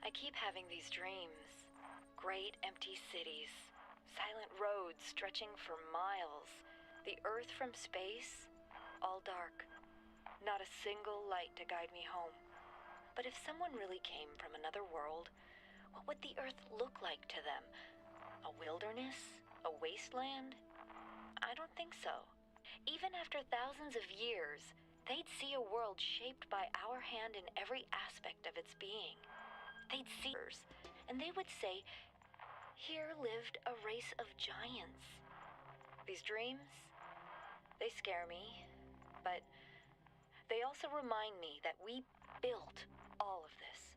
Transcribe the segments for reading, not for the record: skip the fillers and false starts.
I keep having these dreams. Great empty cities, silent roads stretching for miles, the earth from space, all dark. Not a single light to guide me home. But if someone really came from another world, what would the earth look like to them? A wilderness? A wasteland? I don't think so. Even after thousands of years, they'd see a world shaped by our hand in every aspect of its being. They'd see us, and they would say, here lived a race of giants. These dreams, they scare me, but they also remind me that we built all of this.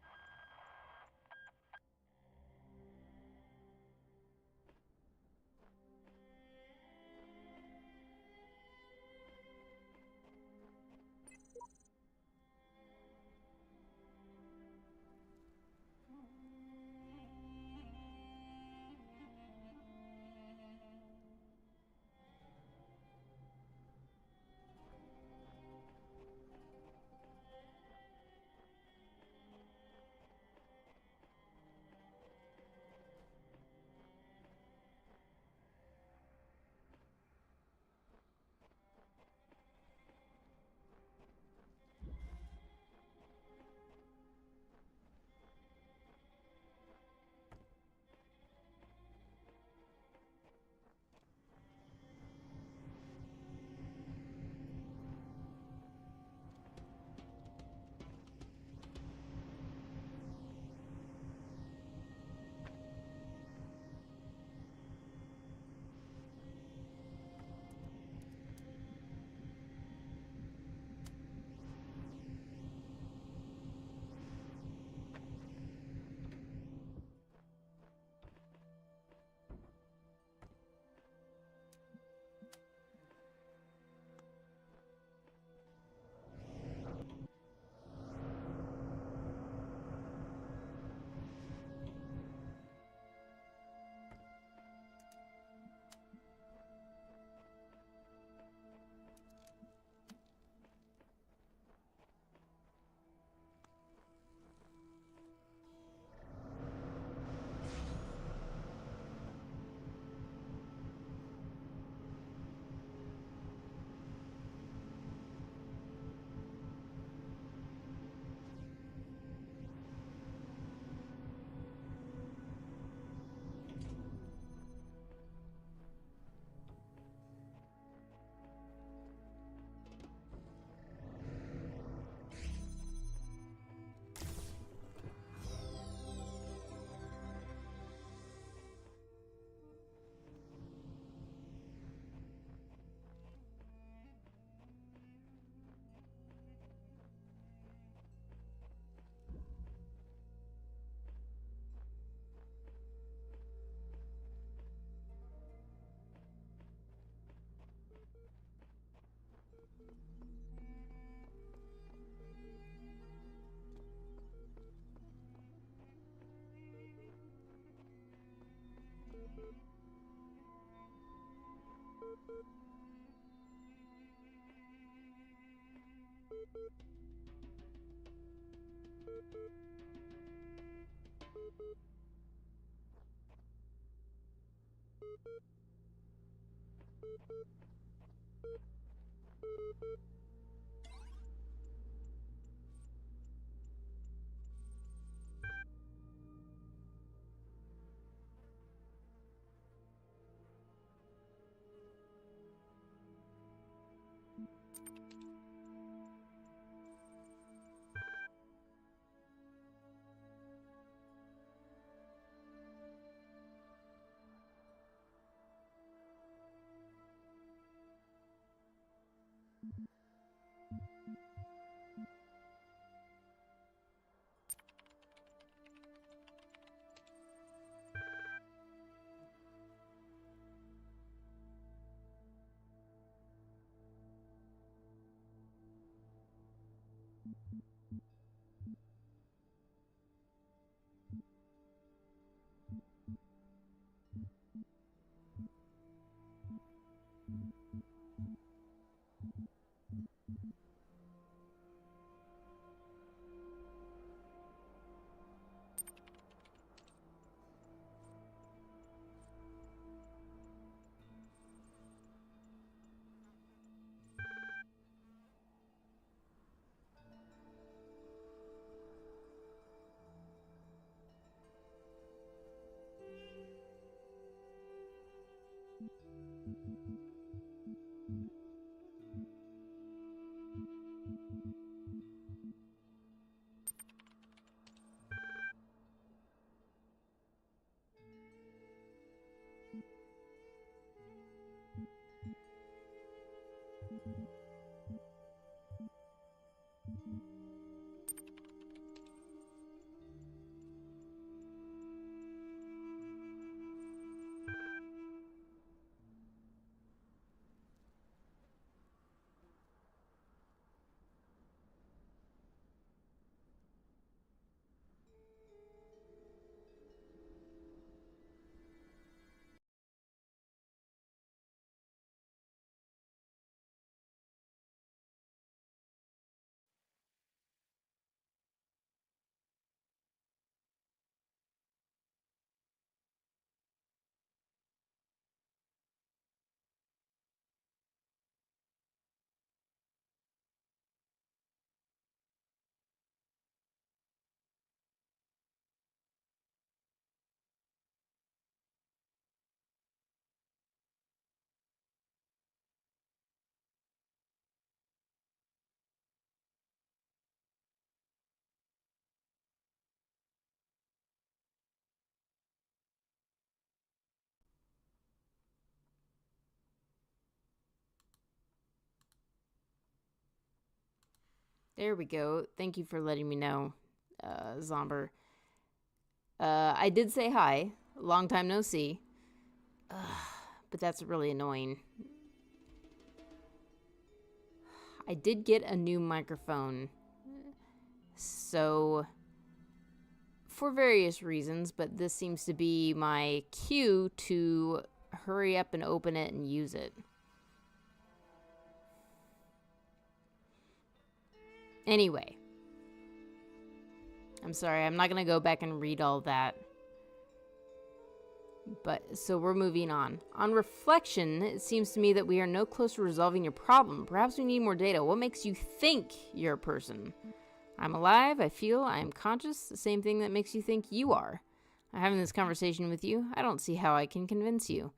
There we go. Thank you for letting me know, Zomber. I did say hi. Long time no see. But that's really annoying. I did get a new microphone. So, for various reasons, but this seems to be my cue to hurry up and open it and use it. Anyway. I'm sorry, I'm not going to go back and read all that. But, so we're moving on. On reflection, it seems to me that we are no closer to resolving your problem. Perhaps we need more data. What makes you think you're a person? I'm alive, I feel, I am conscious, the same thing that makes you think you are. I'm having this conversation with you. I don't see how I can convince you.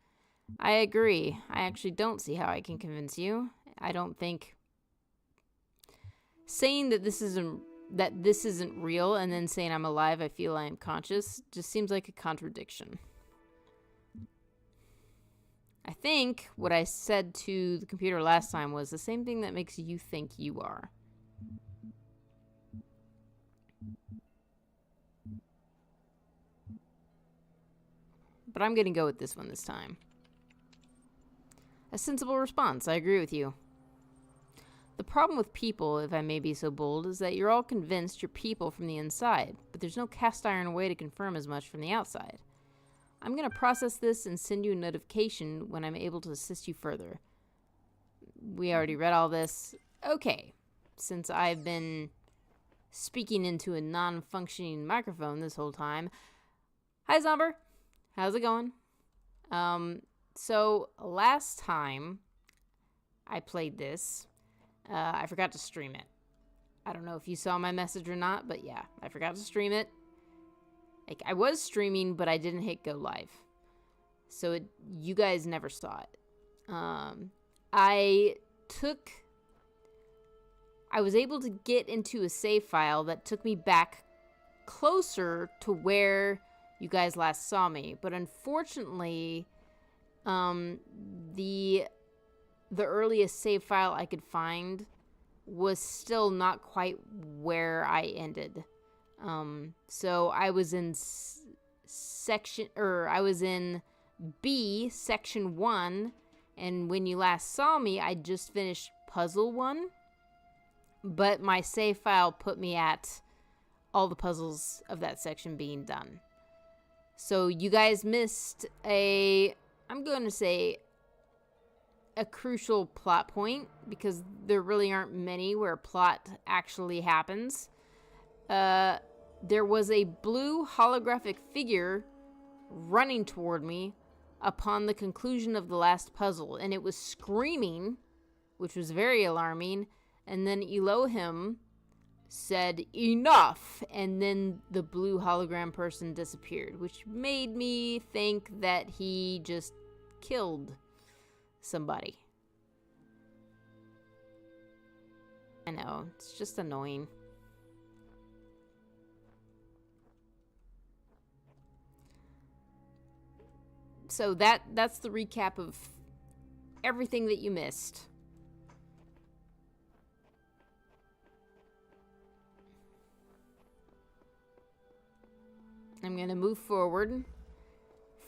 I agree. I actually don't see how I can convince you. I don't think... Saying that this isn't real and then saying I'm alive, I feel, I am conscious just seems like a contradiction. I think what I said to the computer last time was the same thing that makes you think you are. But I'm going to go with this one this time. A sensible response. I agree with you. The problem with people, if I may be so bold, is that you're all convinced you're people from the inside, but there's no cast iron way to confirm as much from the outside. I'm going to process this and send you a notification when I'm able to assist you further. We already read all this. Okay. Since I've been speaking into a non-functioning microphone this whole time. Hi, Zomber. How's it going? So last time I played this, I forgot to stream it. I don't know if you saw my message or not, but yeah, I forgot to stream it. Like, I was streaming, but I didn't hit go live. So you guys never saw it. I was able to get into a save file that took me back closer to where you guys last saw me. But unfortunately, the earliest save file I could find was still not quite where I ended. So I was in I was in B, section 1, and when you last saw me, I just finished puzzle 1, but my save file put me at all the puzzles of that section being done. So you guys missed I'm going to say, a crucial plot point, because there really aren't many where plot actually happens. There was a blue holographic figure running toward me upon the conclusion of the last puzzle, and it was screaming, which was very alarming, and then Elohim said, "Enough!" and then the blue hologram person disappeared, which made me think that he just killed somebody. I know, it's just annoying. So that's the recap of everything that you missed. I'm going to move forward.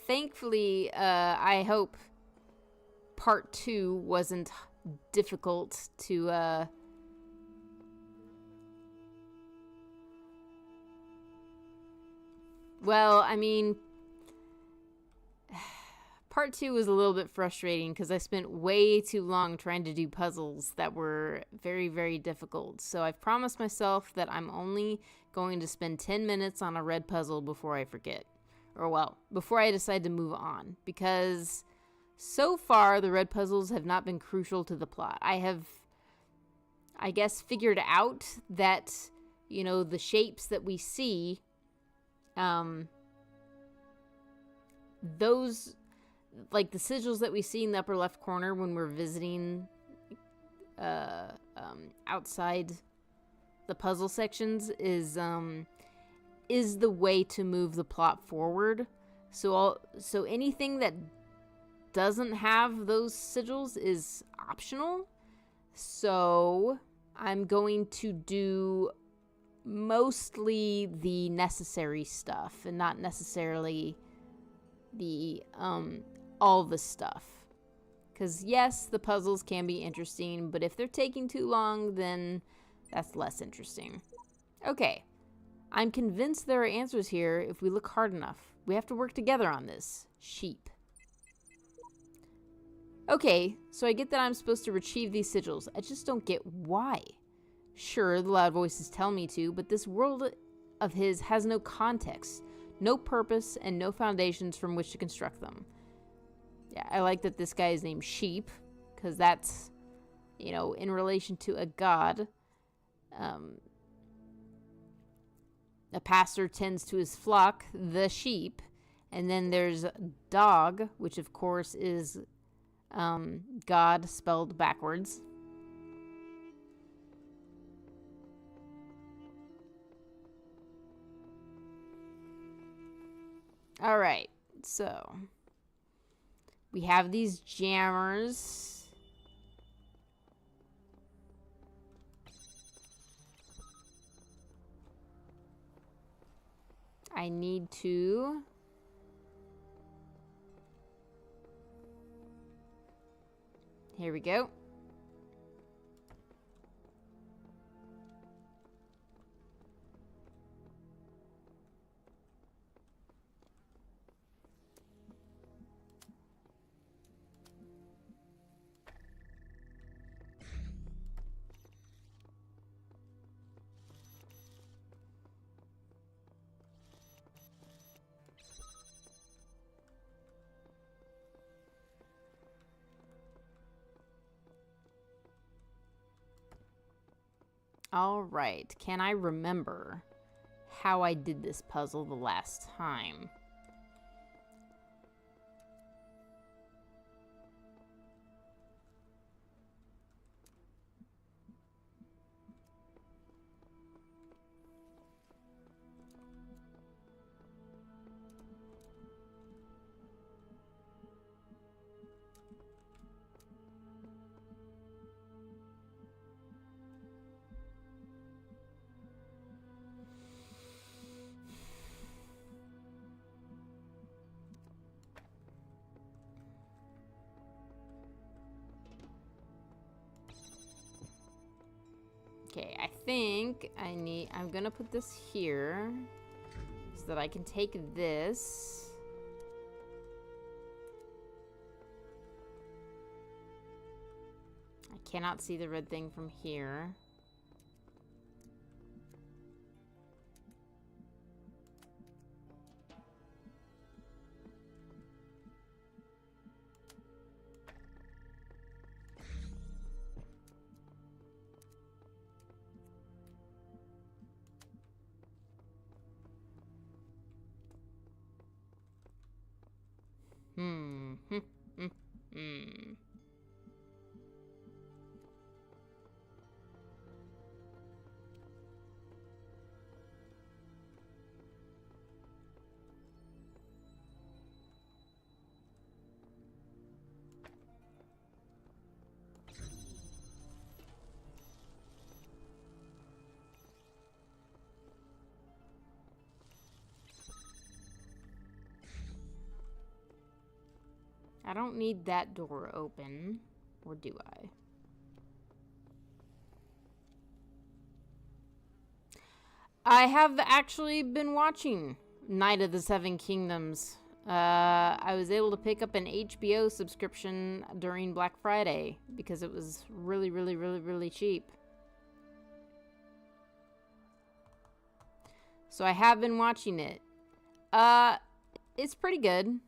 Thankfully, I hope part 2 wasn't difficult to well, I mean, part 2 was a little bit frustrating because I spent way too long trying to do puzzles that were very, very difficult. So I've promised myself that I'm only going to spend 10 minutes on a red puzzle before I forget. Or, well, before I decide to move on. Because so far, the red puzzles have not been crucial to the plot. I have, I guess, figured out that, you know, the shapes that we see, those, like the sigils that we see in the upper left corner when we're visiting outside the puzzle sections is the way to move the plot forward. So anything that doesn't have those sigils is optional. So I'm going to do mostly the necessary stuff and not necessarily the all the stuff. Because yes, the puzzles can be interesting, but if they're taking too long, then that's less interesting. Okay, I'm convinced there are answers here if we look hard enough. We have to work together on this. Sheep. Okay, so I get that I'm supposed to retrieve these sigils. I just don't get why. Sure, the loud voices tell me to, but this world of his has no context, no purpose, and no foundations from which to construct them. Yeah, I like that this guy is named Sheep, because that's, you know, in relation to a god. A pastor tends to his flock, the sheep, and then there's dog, which of course is God spelled backwards. All right, so we have these jammers. I need to here we go. All right. Can I remember how I did this puzzle the last time? Okay, I think I'm gonna put this here so that I can take this. I cannot see the red thing from here. Hmm. I don't need that door open, or do I? I have actually been watching Night of the Seven Kingdoms. I was able to pick up an HBO subscription during Black Friday because it was really cheap. So I have been watching it. It's pretty good.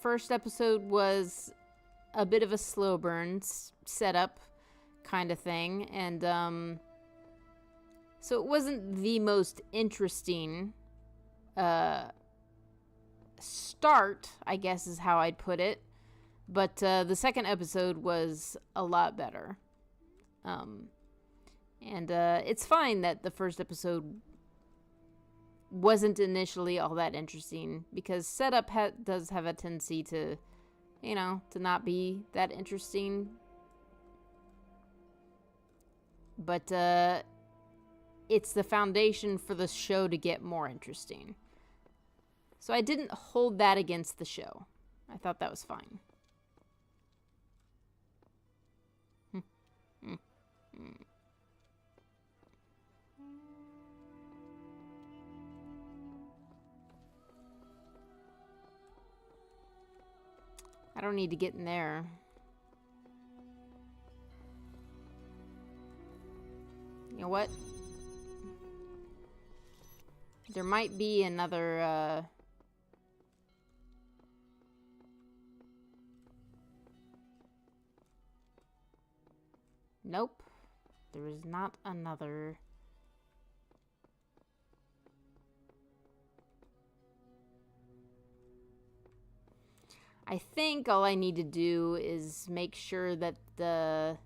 First episode was a bit of a slow burn setup kind of thing, and so it wasn't the most interesting start, I guess is how I'd put it, but the second episode was a lot better. And it's fine that the first episode wasn't initially all that interesting, because setup does have a tendency to, to not be that interesting. But it's the foundation for the show to get more interesting. So I didn't hold that against the show. I thought that was fine. I don't need to get in there. You know what? There might be another, Nope. There is not another. I think all I need to do is make sure that the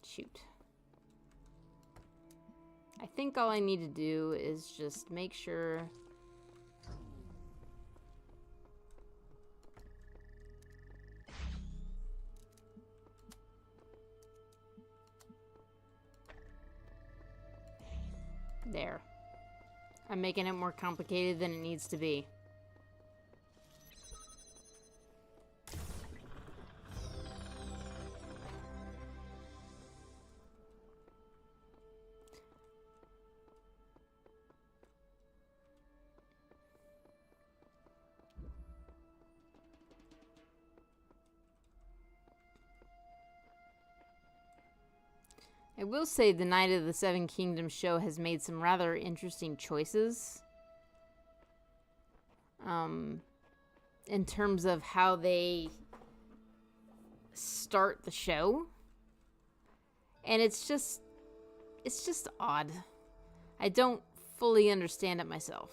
shoot. I think all I need to do is just make sure There. I'm making it more complicated than it needs to be. I will say the Knight of the Seven Kingdoms show has made some rather interesting choices. In terms of how they start the show. And it's just odd. I don't fully understand it myself.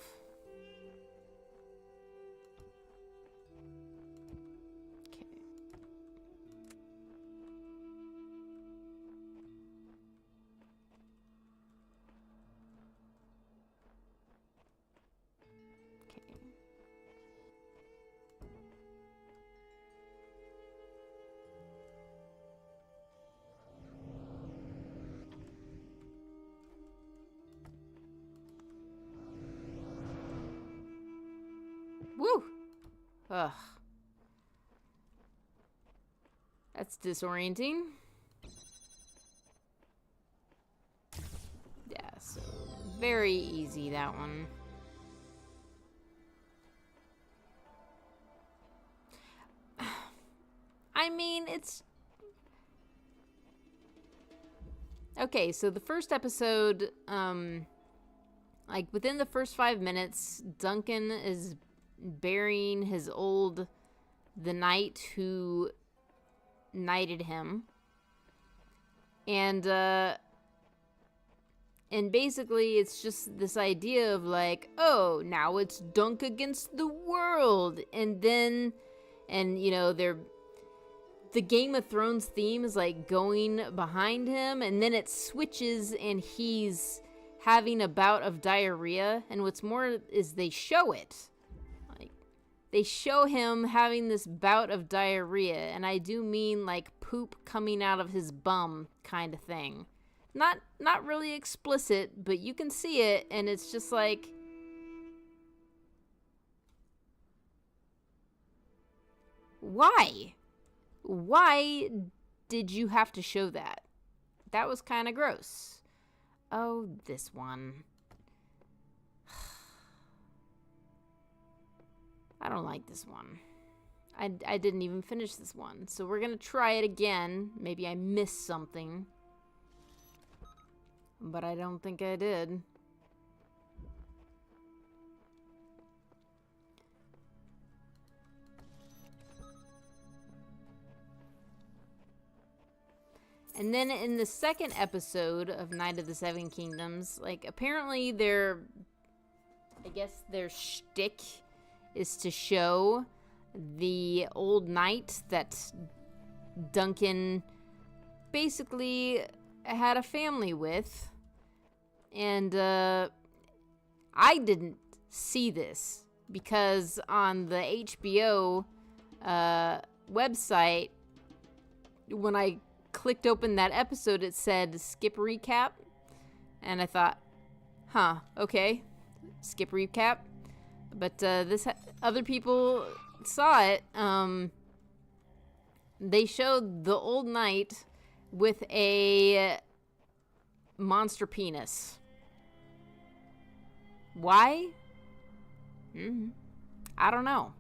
Woo! Ugh. That's disorienting. Yeah, so very easy, that one. I mean, it's... Okay, so the first episode, like, within the first 5 minutes, Duncan is burying the knight who knighted him. And basically it's just this idea of like, oh, now it's Dunk against the world. And then, you know, the Game of Thrones theme is like going behind him, and then it switches and he's having a bout of diarrhea. And what's more is they show it. They show him having this bout of diarrhea, and I do mean like poop coming out of his bum kind of thing. Not really explicit, but you can see it, and it's just like... Why? Why did you have to show that? That was kind of gross. Oh, this one. I don't like this one. I didn't even finish this one. So we're going to try it again. Maybe I missed something. But I don't think I did. And then in the second episode of Knight of the Seven Kingdoms, like, apparently I guess their shtick is to show the old knight that Duncan basically had a family with. And I didn't see this because on the HBO website, when I clicked open that episode, it said skip recap. And I thought, huh, okay, skip recap. But other people saw it. They showed the old knight with a monster penis. Why? I don't know.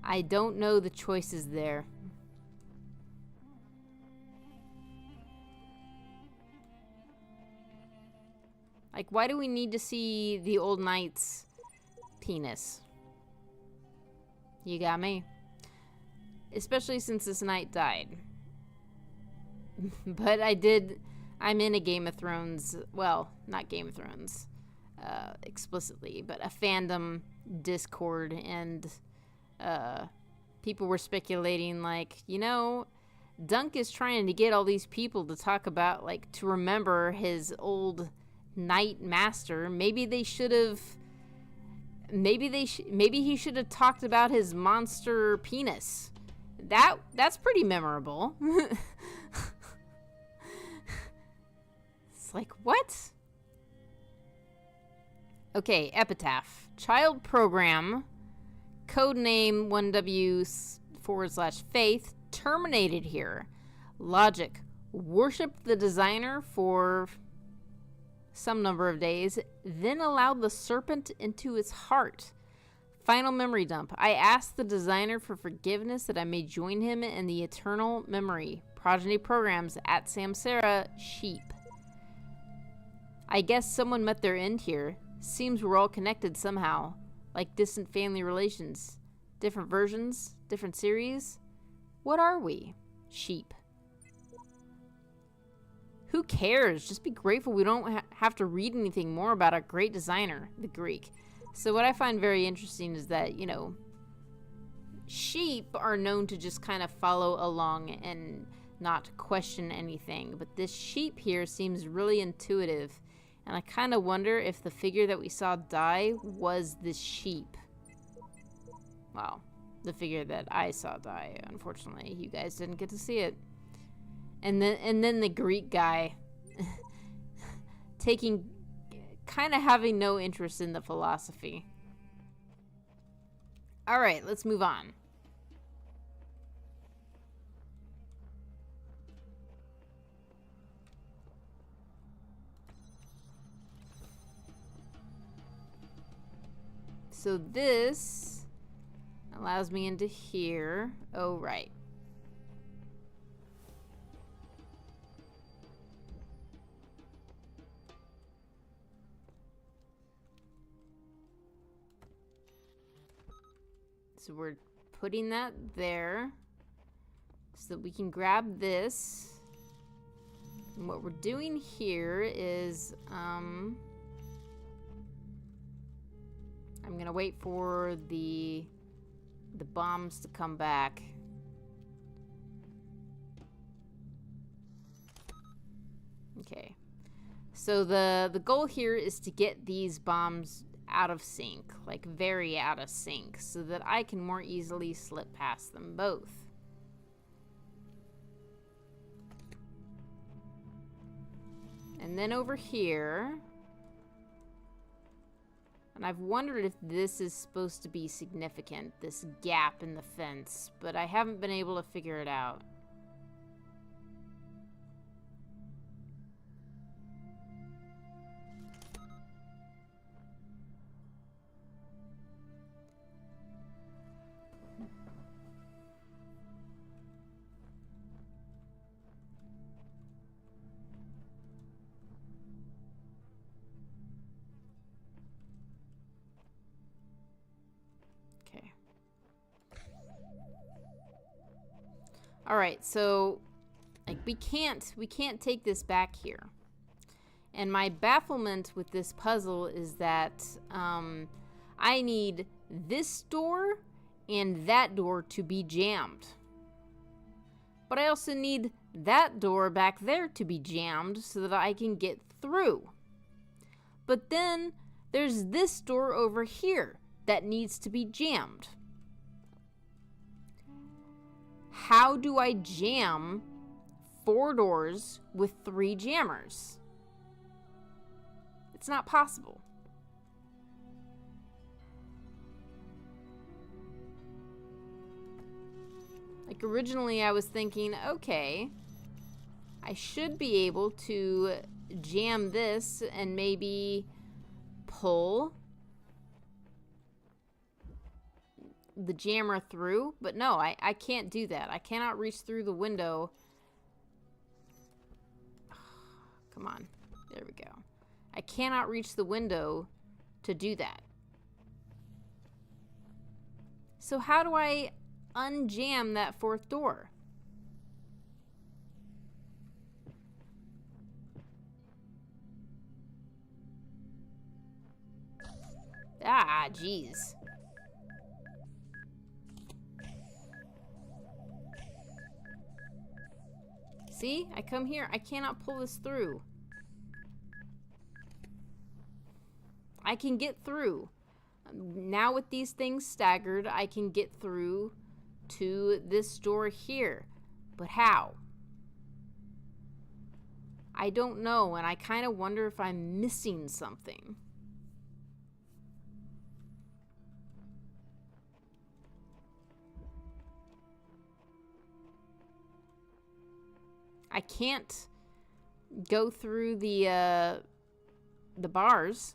I don't know the choices there. Like, why do we need to see the old knight's penis? You got me. Especially since this knight died. But I'm in a Game of Thrones, well, not Game of Thrones explicitly, but a fandom Discord, and people were speculating, like, you know, Dunk is trying to get all these people to talk about, like, to remember his old knight master. Maybe they should have... Maybe he should have talked about his monster penis. That's pretty memorable. It's like, what? Okay, epitaph. Child program, codename 1W/faith, terminated here. Logic. Worshipped the designer for some number of days, then allowed the serpent into his heart. Final memory dump. I asked the designer for forgiveness that I may join him in the eternal memory. Progeny programs at Samsara sheep. I guess someone met their end here. Seems we're all connected somehow. Like distant family relations. Different versions? Different series? What are we? Sheep. Who cares? Just be grateful we don't have to read anything more about our great designer, the Greek. So what I find very interesting is that, you know, sheep are known to just kind of follow along and not question anything. But this sheep here seems really intuitive. And I kind of wonder if the figure that we saw die was this sheep. Well, the figure that I saw die. Unfortunately, you guys didn't get to see it. And then the Greek guy kind of having no interest in the philosophy. All right, let's move on. So this allows me into here. Oh, right. So we're putting that there so that we can grab this. And what we're doing here is, I'm gonna wait for the bombs to come back. Okay. So the goal here is to get these bombs out of sync, like very out of sync, so that I can more easily slip past them both. And then over here, and I've wondered if this is supposed to be significant, this gap in the fence, but I haven't been able to figure it out. All right, so like we can't take this back here. And my bafflement with this puzzle is that I need this door and that door to be jammed. But I also need that door back there to be jammed so that I can get through. But then there's this door over here that needs to be jammed. How do I jam 4 doors with 3 jammers? It's not possible. Like originally I was thinking, okay, I should be able to jam this and maybe pull the jammer through, but no, I can't do that. I cannot reach through the window. Come on. There we go. I cannot reach the window to do that. So how do I unjam that 4th door? Ah, jeez. See? I come here. I cannot pull this through. I can get through. Now with these things staggered, I can get through to this door here. But how? I don't know, and I kind of wonder if I'm missing something. I can't go through the bars.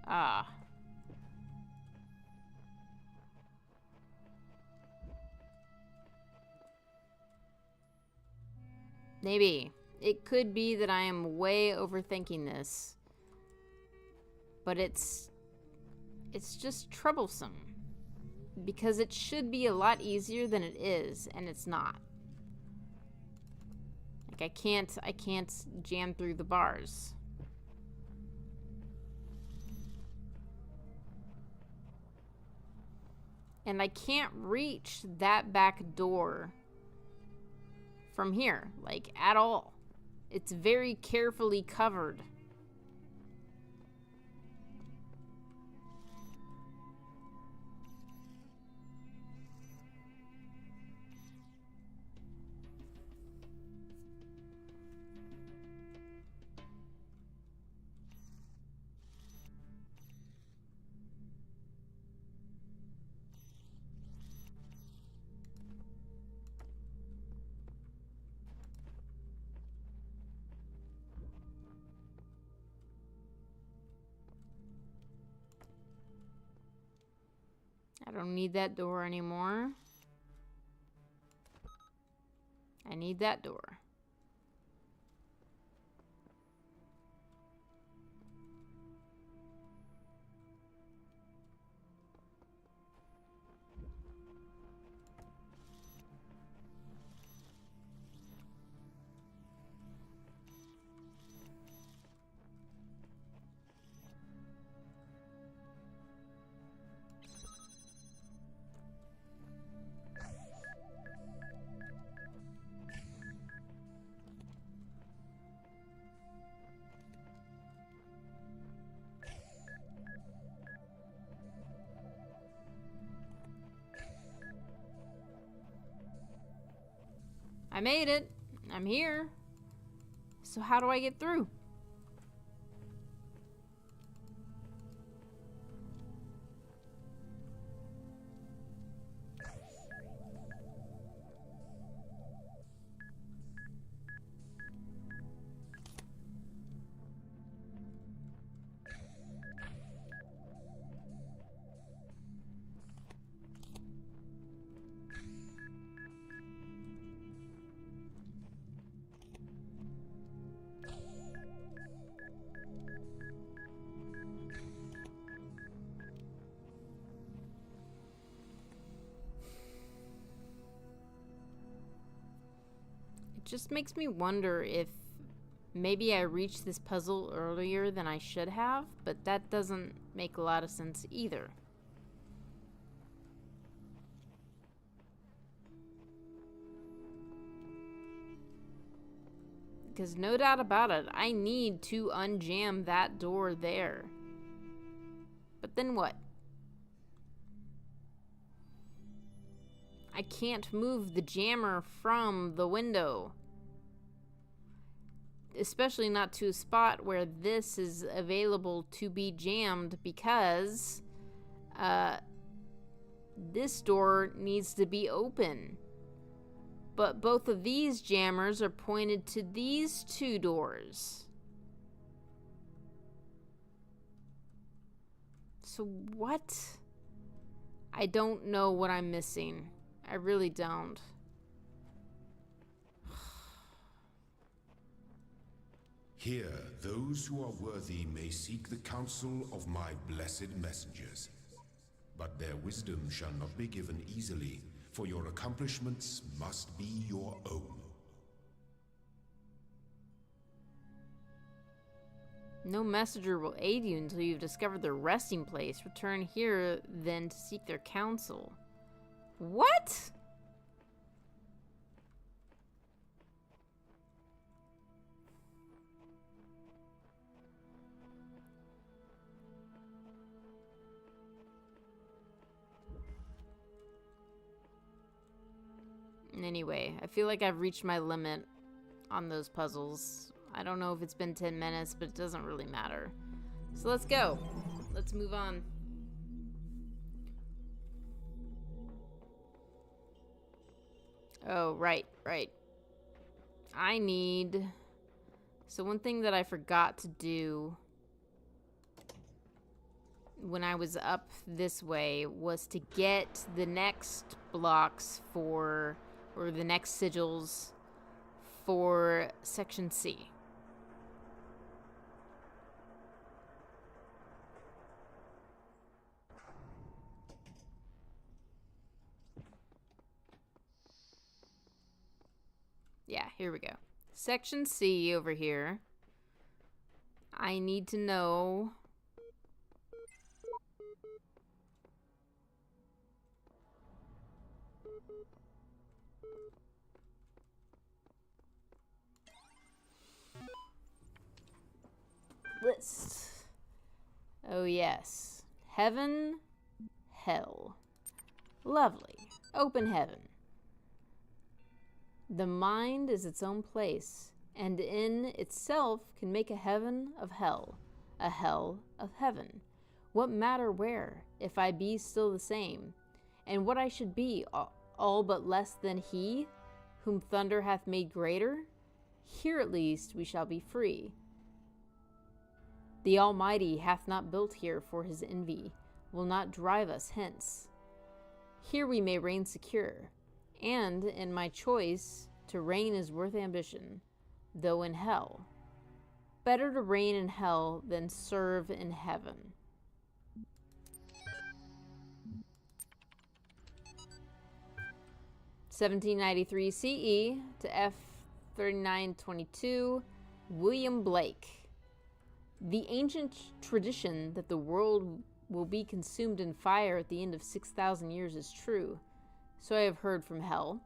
Ah. Maybe. It could be that I am way overthinking this. But it's just troublesome. Because it should be a lot easier than it is, and it's not. Like I can't jam through the bars. And I can't reach that back door from here, like, at all. It's very carefully covered. I don't need that door anymore. I need that door. I made it. I'm here. So how do I get through? Just makes me wonder if maybe I reached this puzzle earlier than I should have, but that doesn't make a lot of sense either. Because no doubt about it, I need to unjam that door there. But then what? I can't move the jammer from the window. Especially not to a spot where this is available to be jammed, because this door needs to be open. But both of these jammers are pointed to these two doors. So what? I don't know what I'm missing. I really don't. Here, those who are worthy may seek the counsel of my blessed messengers. But their wisdom shall not be given easily, for your accomplishments must be your own. No messenger will aid you until you've discovered their resting place. Return here, then, to seek their counsel. What? any way. I feel like I've reached my limit on those puzzles. I don't know if it's been 10 minutes, but it doesn't really matter. So let's go. Let's move on. Oh, right. I need... So one thing that I forgot to do when I was up this way was to get the next blocks for, or the next sigils for Section C. Yeah, here we go. Section C over here. I need to know... List. Oh yes. Heaven, hell. Lovely. Open heaven. The mind is its own place, and in itself can make a heaven of hell, a hell of heaven. What matter where, if I be still the same, and what I should be, all but less than he, whom thunder hath made greater? Here at least we shall be free. The Almighty hath not built here for his envy, will not drive us hence. Here we may reign secure, and in my choice, to reign is worth ambition, though in hell. Better to reign in hell than serve in heaven. (1793 CE to F3922), William Blake. The ancient tradition that the world will be consumed in fire at the end of 6,000 years is true. So I have heard from hell.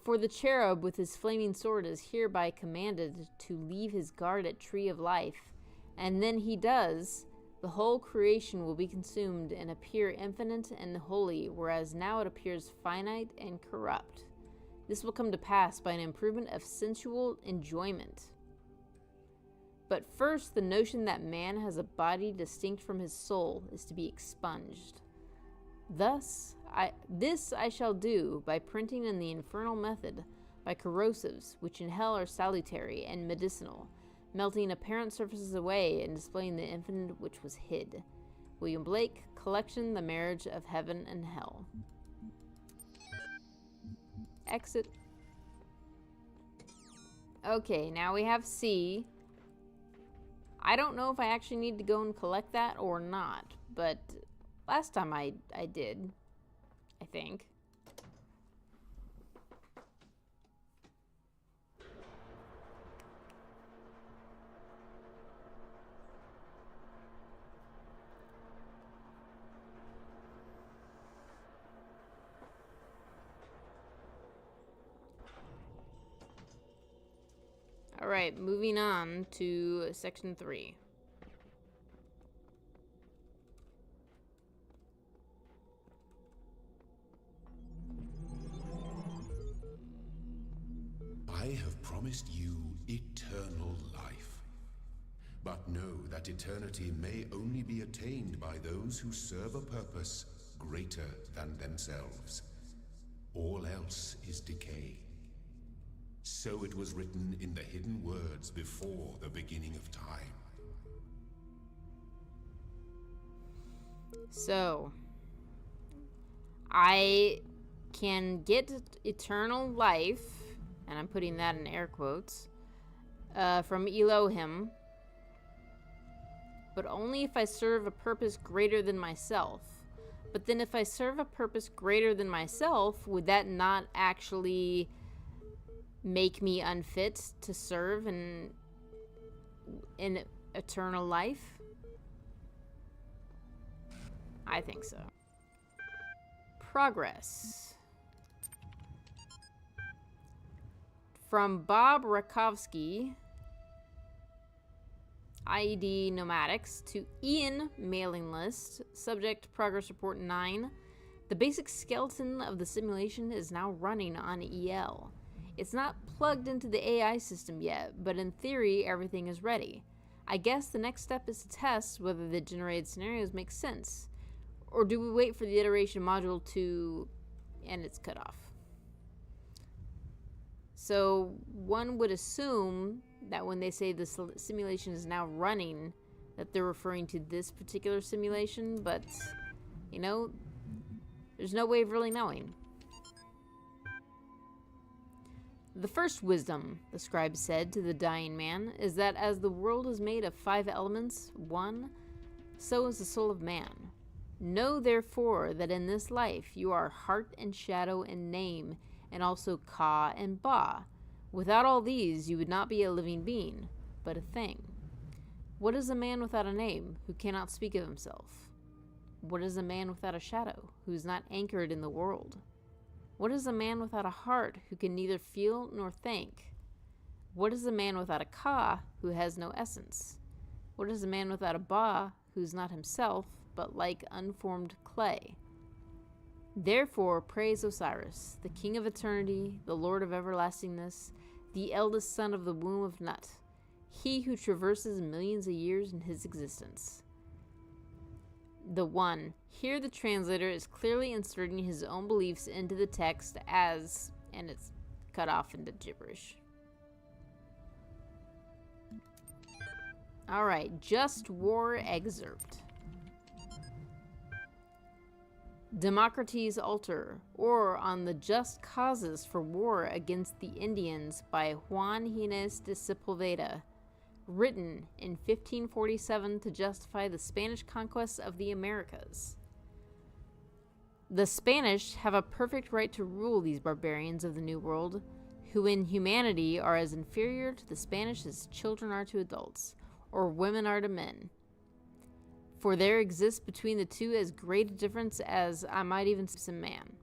For the cherub with his flaming sword is hereby commanded to leave his guard at Tree of Life, and then he does, the whole creation will be consumed and appear infinite and holy, whereas now it appears finite and corrupt. This will come to pass by an improvement of sensual enjoyment. But first, the notion that man has a body distinct from his soul is to be expunged. Thus, this I shall do by printing in the infernal method, by corrosives, which in hell are salutary and medicinal, melting apparent surfaces away and displaying the infinite which was hid. William Blake, Collection, The Marriage of Heaven and Hell. Exit. Okay, now we have C. I don't know if I actually need to go and collect that or not, but last time I did, I think. All right, moving on to section 3. I have promised you eternal life. But know that eternity may only be attained by those who serve a purpose greater than themselves. All else is decay. So it was written in the hidden words before the beginning of time. So, I can get eternal life, and I'm putting that in air quotes, from Elohim, but only if I serve a purpose greater than myself. But then if I serve a purpose greater than myself, would that not actually make me unfit to serve in eternal life? I think so. Progress. From Bob Rakowski, IED Nomadics, to Ian Mailing List. Subject Progress Report 9. The basic skeleton of the simulation is now running on EL. It's not plugged into the AI system yet, but in theory, everything is ready. I guess the next step is to test whether the generated scenarios make sense. Or do we wait for the iteration module to... and it's cut off. So one would assume that when they say the simulation is now running, that they're referring to this particular simulation, but, you know, there's no way of really knowing. The first wisdom, the scribe said to the dying man, is that as the world is made of 5 elements, one, so is the soul of man. Know therefore that in this life you are heart and shadow and name, and also ka and ba. Without all these you would not be a living being, but a thing. What is a man without a name, who cannot speak of himself? What is a man without a shadow, who is not anchored in the world? What is a man without a heart, who can neither feel nor think? What is a man without a ka, who has no essence? What is a man without a ba, who is not himself, but like unformed clay? Therefore praise Osiris, the king of eternity, the lord of everlastingness, the eldest son of the womb of Nut, he who traverses millions of years in his existence. The one. Here the translator is clearly inserting his own beliefs into the text as, and it's cut off into gibberish. Alright, Just War excerpt. Democrates Altar, or On the Just Causes for War Against the Indians by Juan Gines de Sepulveda. Written in 1547 to justify the Spanish conquest of the Americas. The Spanish have a perfect right to rule these barbarians of the New World, who in humanity are as inferior to the Spanish as children are to adults, or women are to men. For there exists between the two as great a difference as I might even say man.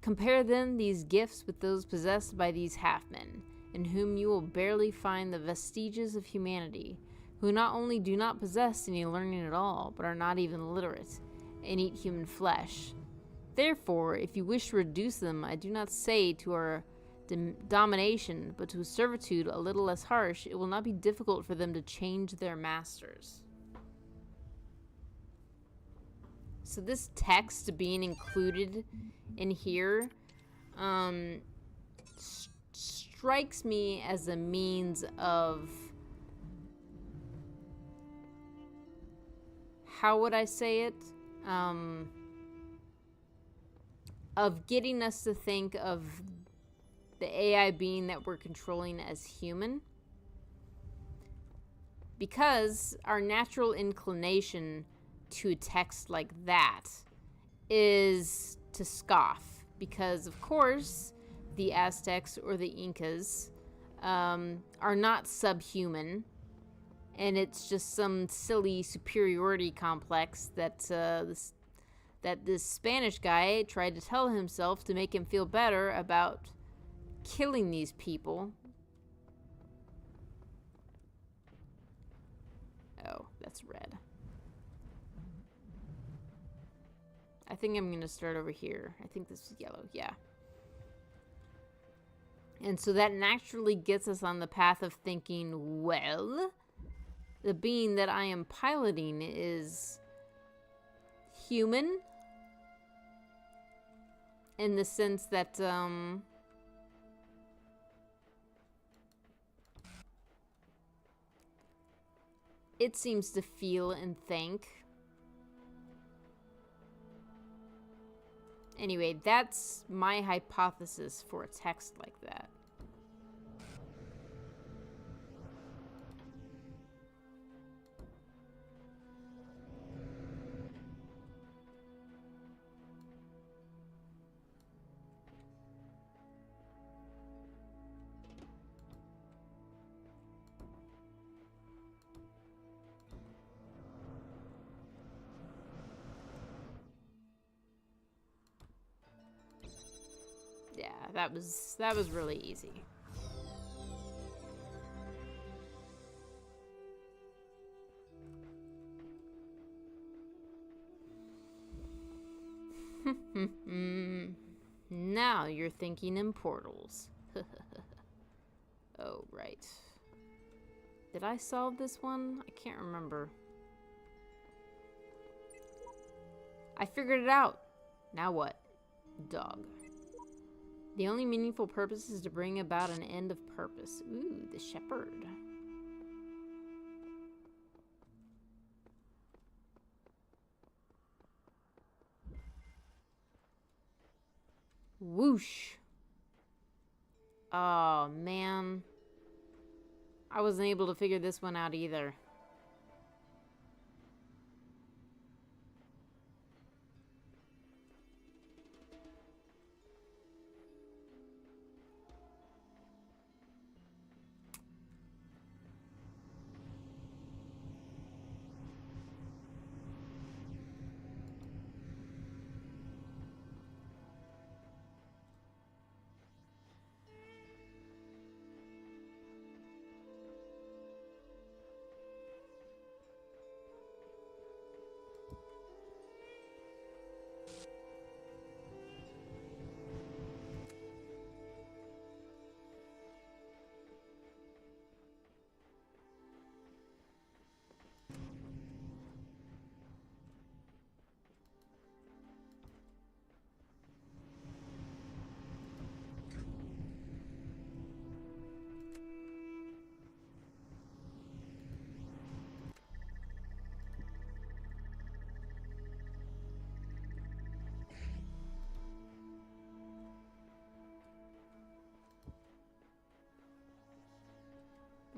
Compare then these gifts with those possessed by these half-men, in whom you will barely find the vestiges of humanity, who not only do not possess any learning at all, but are not even literate, and eat human flesh. Therefore, if you wish to reduce them, I do not say to our domination, but to a servitude a little less harsh, it will not be difficult for them to change their masters. So this text being included in here, strikes me as a means of, how would I say it? Of getting us to think of the AI being that we're controlling as human. Because our natural inclination to a text like that is to scoff. Because, of course, the Aztecs or the Incas are not subhuman, and it's just some silly superiority complex that this Spanish guy tried to tell himself to make him feel better about killing these people. Oh, that's red. I think I'm going to start over here. I think this is yellow, yeah. And so that naturally gets us on the path of thinking, well, the being that I am piloting is human, in the sense that it seems to feel and think. Anyway, that's my hypothesis for a text like that. Yeah, that was really easy. Now you're thinking in portals. Oh, right. Did I solve this one? I can't remember. I figured it out. Now what? Dog. The only meaningful purpose is to bring about an end of purpose. Ooh, the shepherd. Whoosh. Oh, man. I wasn't able to figure this one out either.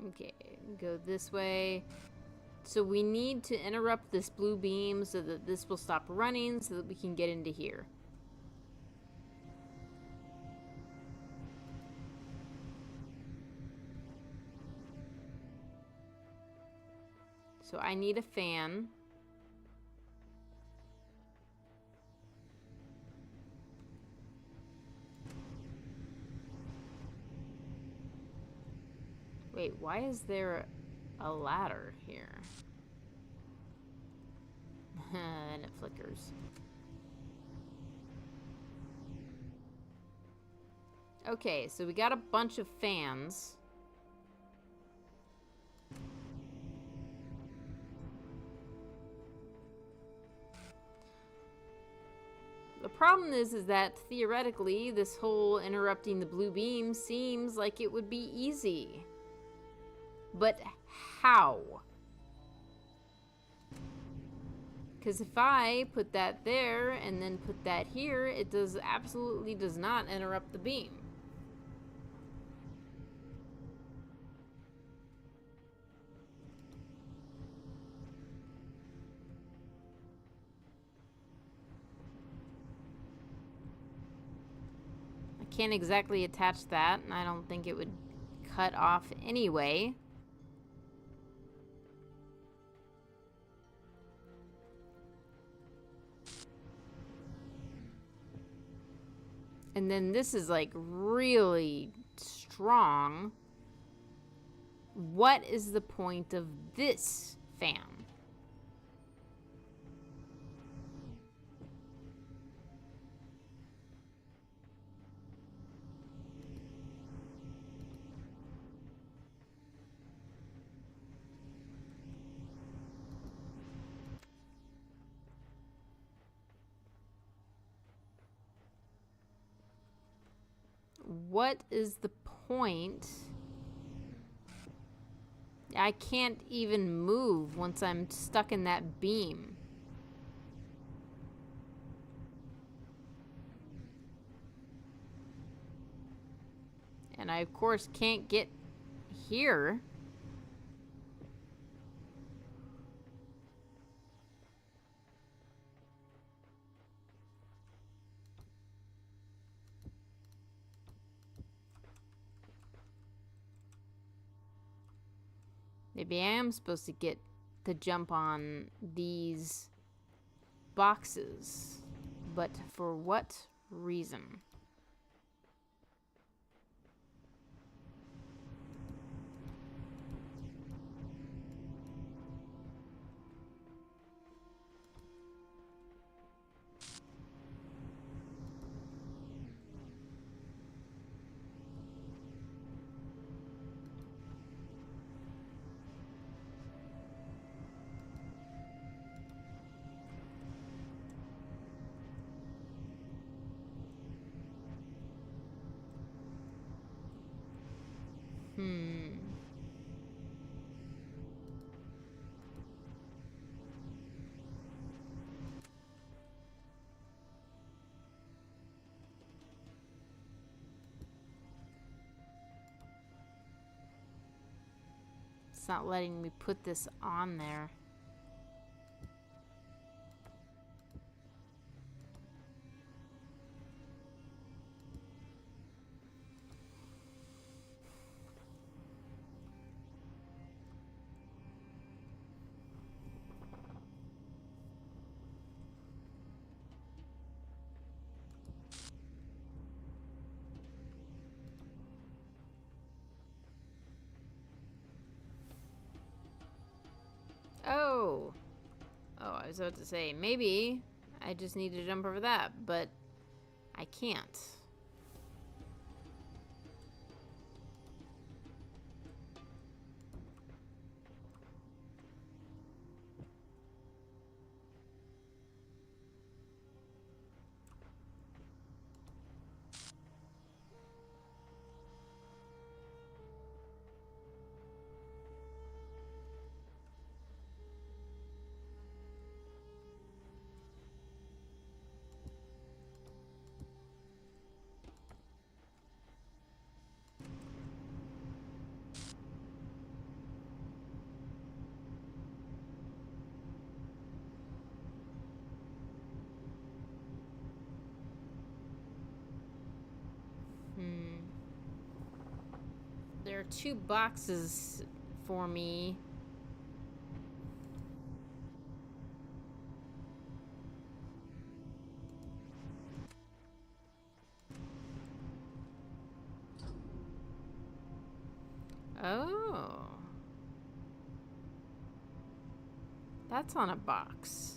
Okay, go this way. So we need to interrupt this blue beam so that this will stop running so that we can get into here. So I need a fan. Wait, why is there a ladder here? And it flickers. Okay, so we got a bunch of fans. The problem is that theoretically, this whole interrupting the blue beam seems like it would be easy. But how? Because if I put that there and then put that here, it absolutely does not interrupt the beam. I can't exactly attach that, and I don't think it would cut off anyway. And then this is like really strong. What is the point of this fan? What is the point? I can't even move once I'm stuck in that beam. And I, of course, can't get here. Maybe I am supposed to get the jump on these boxes, but for what reason? Hmm. It's not letting me put this on there. Oh. Oh, I was about to say, maybe I just need to jump over that, but I can't. There are 2 boxes for me. Oh. That's on a box.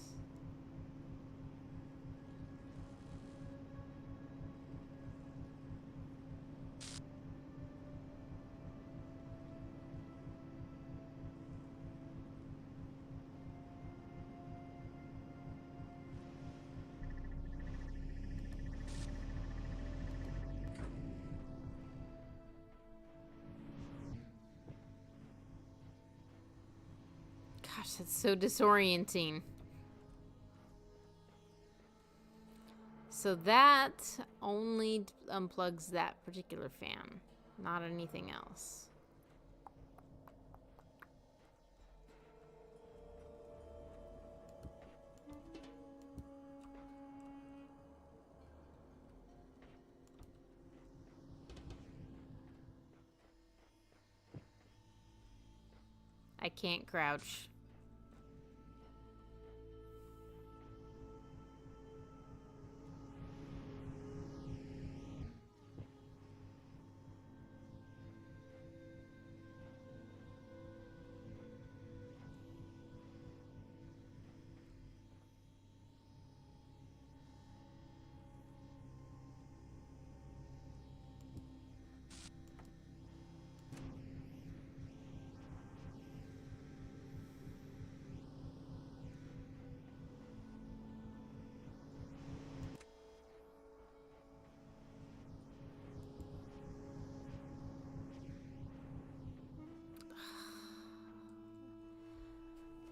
Gosh, that's so disorienting. So that only unplugs that particular fan, not anything else. I can't crouch.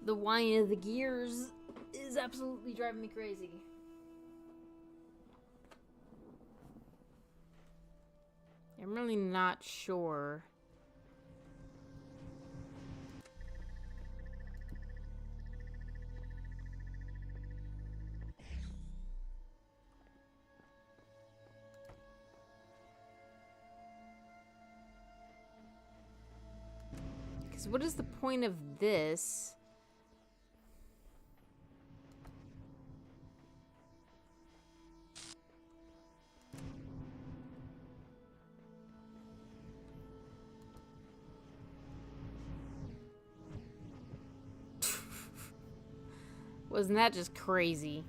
The whine of the gears is absolutely driving me crazy. I'm really not sure. Because what is the point of this? Wasn't that just crazy?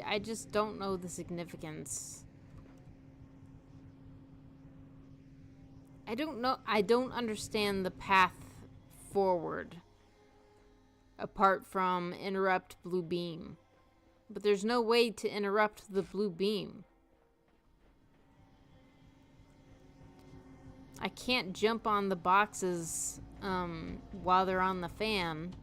I just don't know the significance. I don't know. I don't understand the path forward apart from interrupt blue beam. But there's no way to interrupt the blue beam. I can't jump on the boxes while they're on the fan.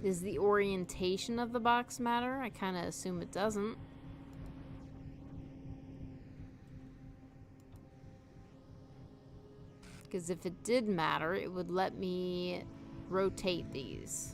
Does the orientation of the box matter? I kind of assume it doesn't. Because if it did matter, it would let me rotate these.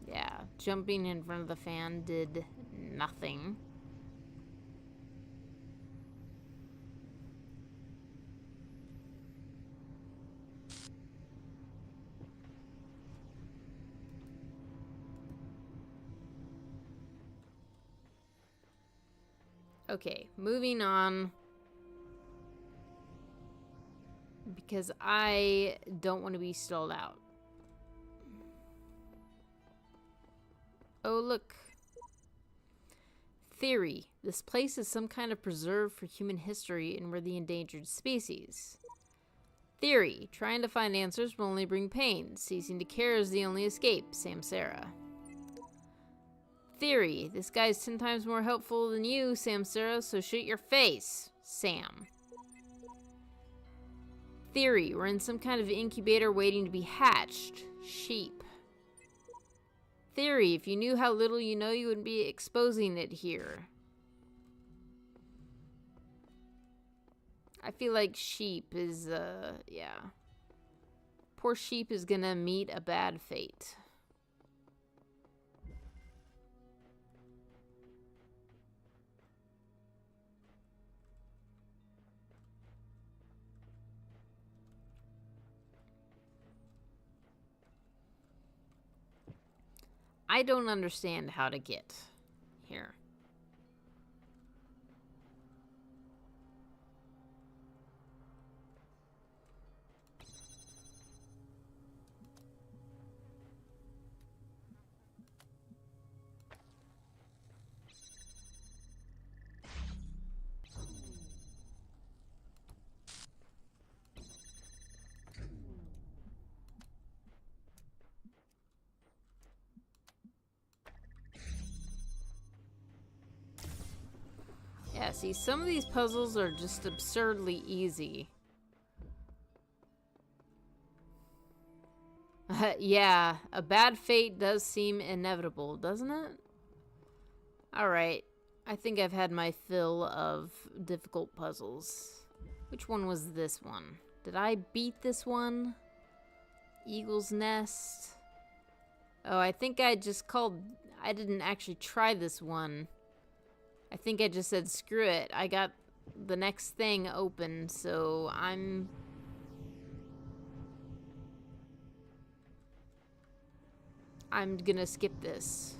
Yeah, jumping in front of the fan did nothing. Okay, moving on. Because I don't want to be stalled out. Oh, look. Theory. This place is some kind of preserve for human history and we're the endangered species. Theory. Trying to find answers will only bring pain. Ceasing to care is the only escape. Samsara. Theory. This guy's 10 times more helpful than you, Samsara, so shoot your face. Sam. Theory. We're in some kind of incubator waiting to be hatched. Sheep. Theory. If you knew how little you know, you wouldn't be exposing it here. I feel like sheep is, yeah. Poor sheep is gonna meet a bad fate. I don't understand how to get here. Yeah, see, some of these puzzles are just absurdly easy. Yeah, a bad fate does seem inevitable, doesn't it? Alright, I think I've had my fill of difficult puzzles. Which one was this one? Did I beat this one? Eagle's Nest? Oh, I think I didn't actually try this one. I think I just said, screw it. I got the next thing open, so I'm gonna skip this.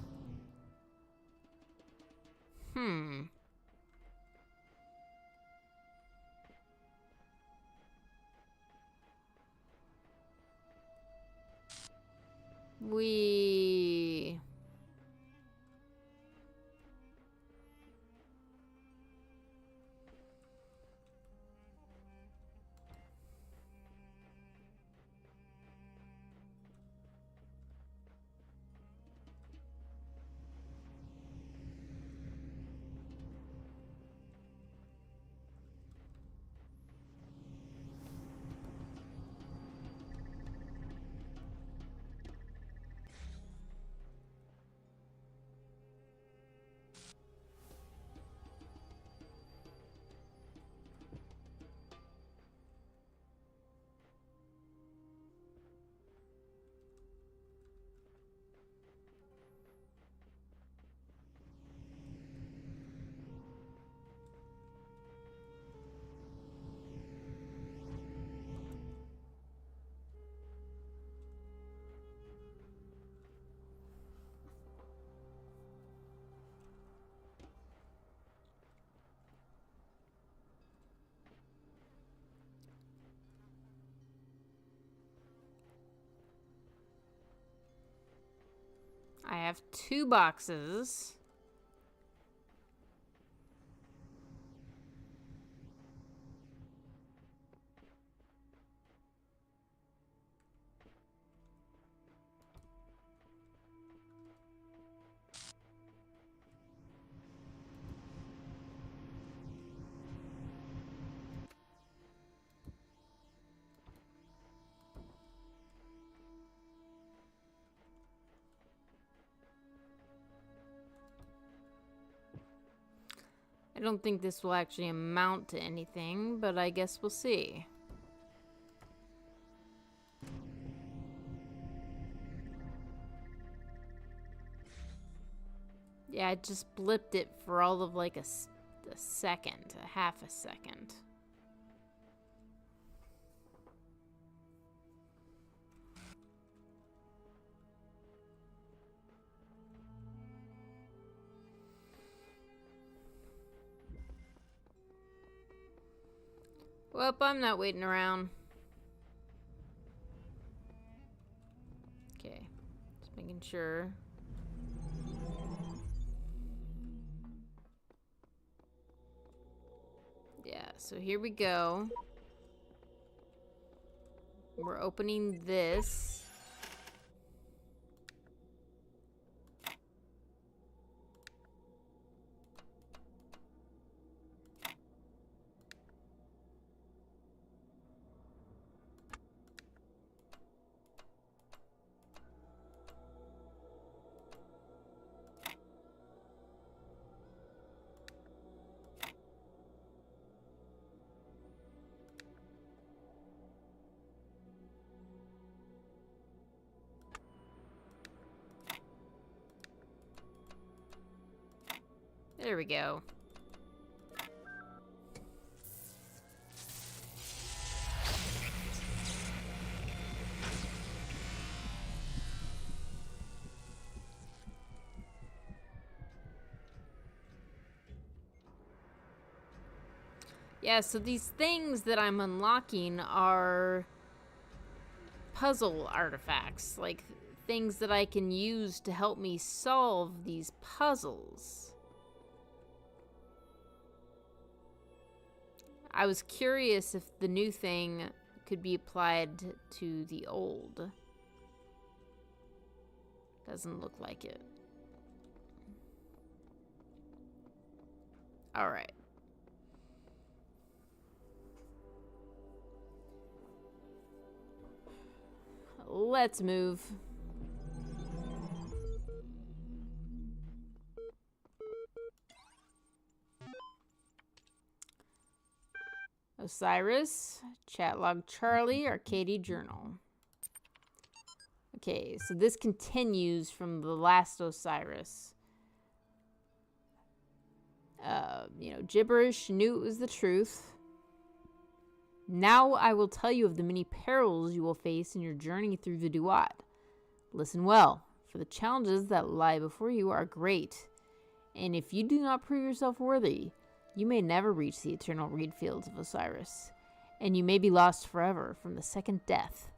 We... I have 2 boxes. I don't think this will actually amount to anything, but I guess we'll see. Yeah, I just blipped it for all of like a second, a half a second. Well, I'm not waiting around. Okay, just making sure. Yeah, so here we go. We're opening this. There we go. Yeah, so these things that I'm unlocking are puzzle artifacts, like things that I can use to help me solve these puzzles. I was curious if the new thing could be applied to the old. Doesn't look like it. All right. Let's move. Osiris, chat log Charlie, Arcady journal. Okay, so this continues from the last Osiris. Gibberish, knew it was the truth. Now I will tell you of the many perils you will face in your journey through the Duat. Listen well, for the challenges that lie before you are great, and if you do not prove yourself worthy, you may never reach the eternal reed fields of Osiris, and you may be lost forever from the second death.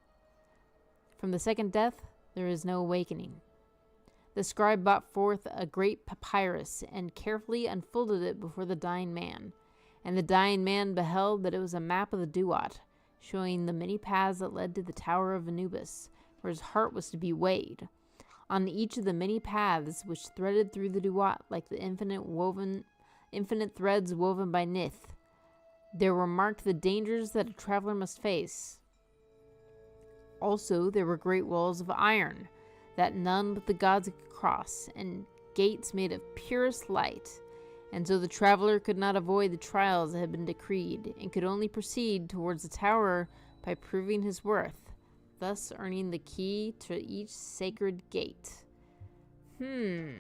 From the second death, there is no awakening. The scribe brought forth a great papyrus and carefully unfolded it before the dying man. And the dying man beheld that it was a map of the Duat, showing the many paths that led to the Tower of Anubis, where his heart was to be weighed. On each of the many paths which threaded through the Duat like the infinite threads woven by Nith, there were marked the dangers that a traveler must face. Also, there were great walls of iron that none but the gods could cross, and gates made of purest light. And so the traveler could not avoid the trials that had been decreed, and could only proceed towards the tower by proving his worth, thus earning the key to each sacred gate. The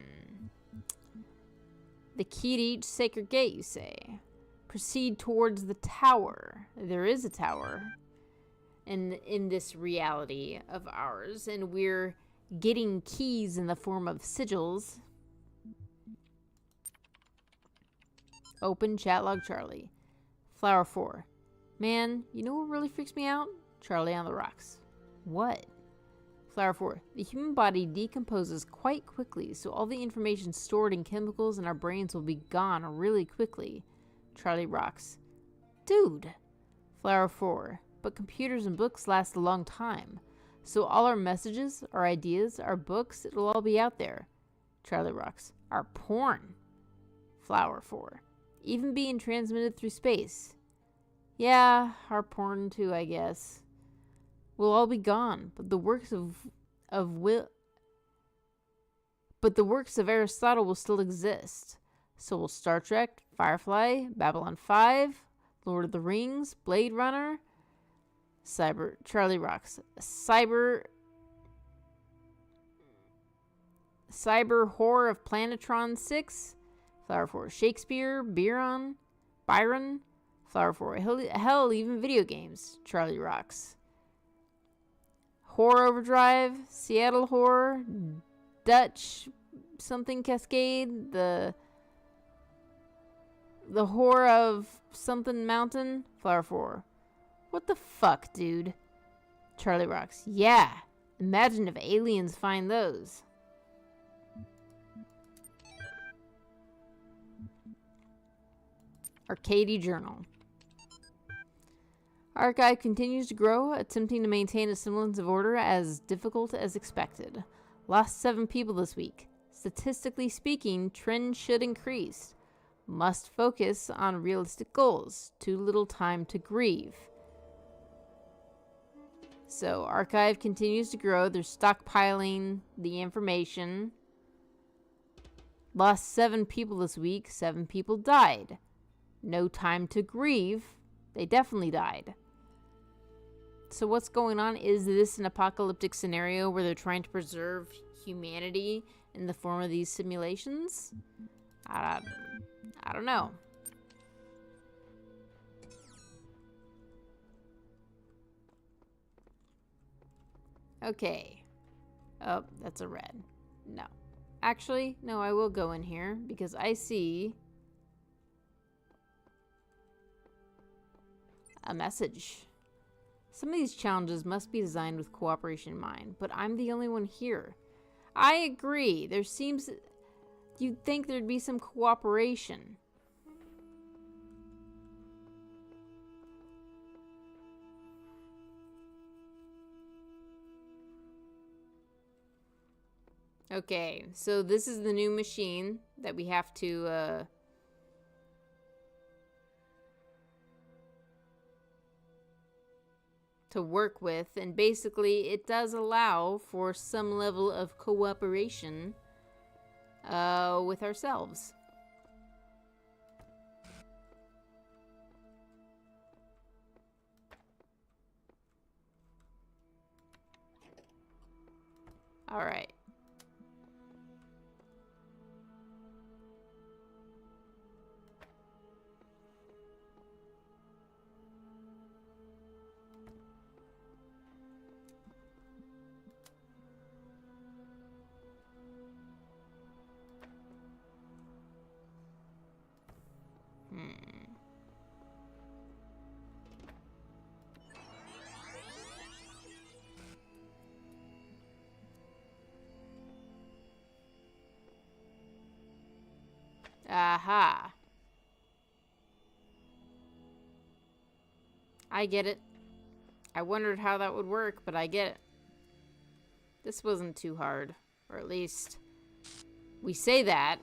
key to each sacred gate, you say? Proceed towards the tower. There is a tower in this reality of ours, and we're getting keys in the form of sigils. Open chat log Charlie. Flower 4. Man, you know what really freaks me out? Charlie on the rocks. What? Flower 4. The human body decomposes quite quickly, so all the information stored in chemicals in our brains will be gone really quickly. Charlie rocks. Dude! Flower 4. But computers and books last a long time. So all our messages, our ideas, our books, it'll all be out there. Charlie rocks. Our porn. Flower 4. Even being transmitted through space. Yeah, our porn too, I guess. Will all be gone, but the works of Aristotle will still exist. So will Star Trek, Firefly, Babylon 5, Lord of the Rings, Blade Runner, Charlie rocks. Cyber Horror of Planetron 6, Flower 4. Shakespeare, Byron, Flower 4. Hell, even video games, Charlie rocks. Horror Overdrive, Seattle Horror, Dutch something Cascade, the Horror of something Mountain, Flower 4. What the fuck, dude? Charlie rocks. Yeah, imagine if aliens find those. Arcady Journal. Archive continues to grow, attempting to maintain a semblance of order as difficult as expected. Lost 7 people this week. Statistically speaking, trend should increase. Must focus on realistic goals. Too little time to grieve. So, Archive continues to grow. They're stockpiling the information. Lost 7 people this week. 7 people died. No time to grieve. They definitely died. So what's going on? Is this an apocalyptic scenario where they're trying to preserve humanity in the form of these simulations? I don't know. Okay. Oh, that's a red. No. Actually, no, I will go in here because I see a message. Some of these challenges must be designed with cooperation in mind, but I'm the only one here. I agree. You'd think there'd be some cooperation. Okay, so this is the new machine that we have to work with, and basically it does allow for some level of cooperation with ourselves. All right. Aha. I get it. I wondered how that would work, but I get it. This wasn't too hard. Or at least, we say that.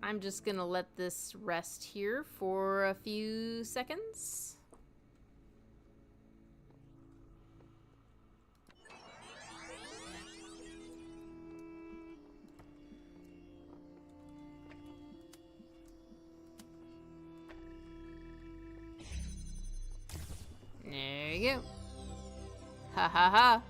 I'm just gonna let this rest here for a few seconds. There you go. Ha ha ha.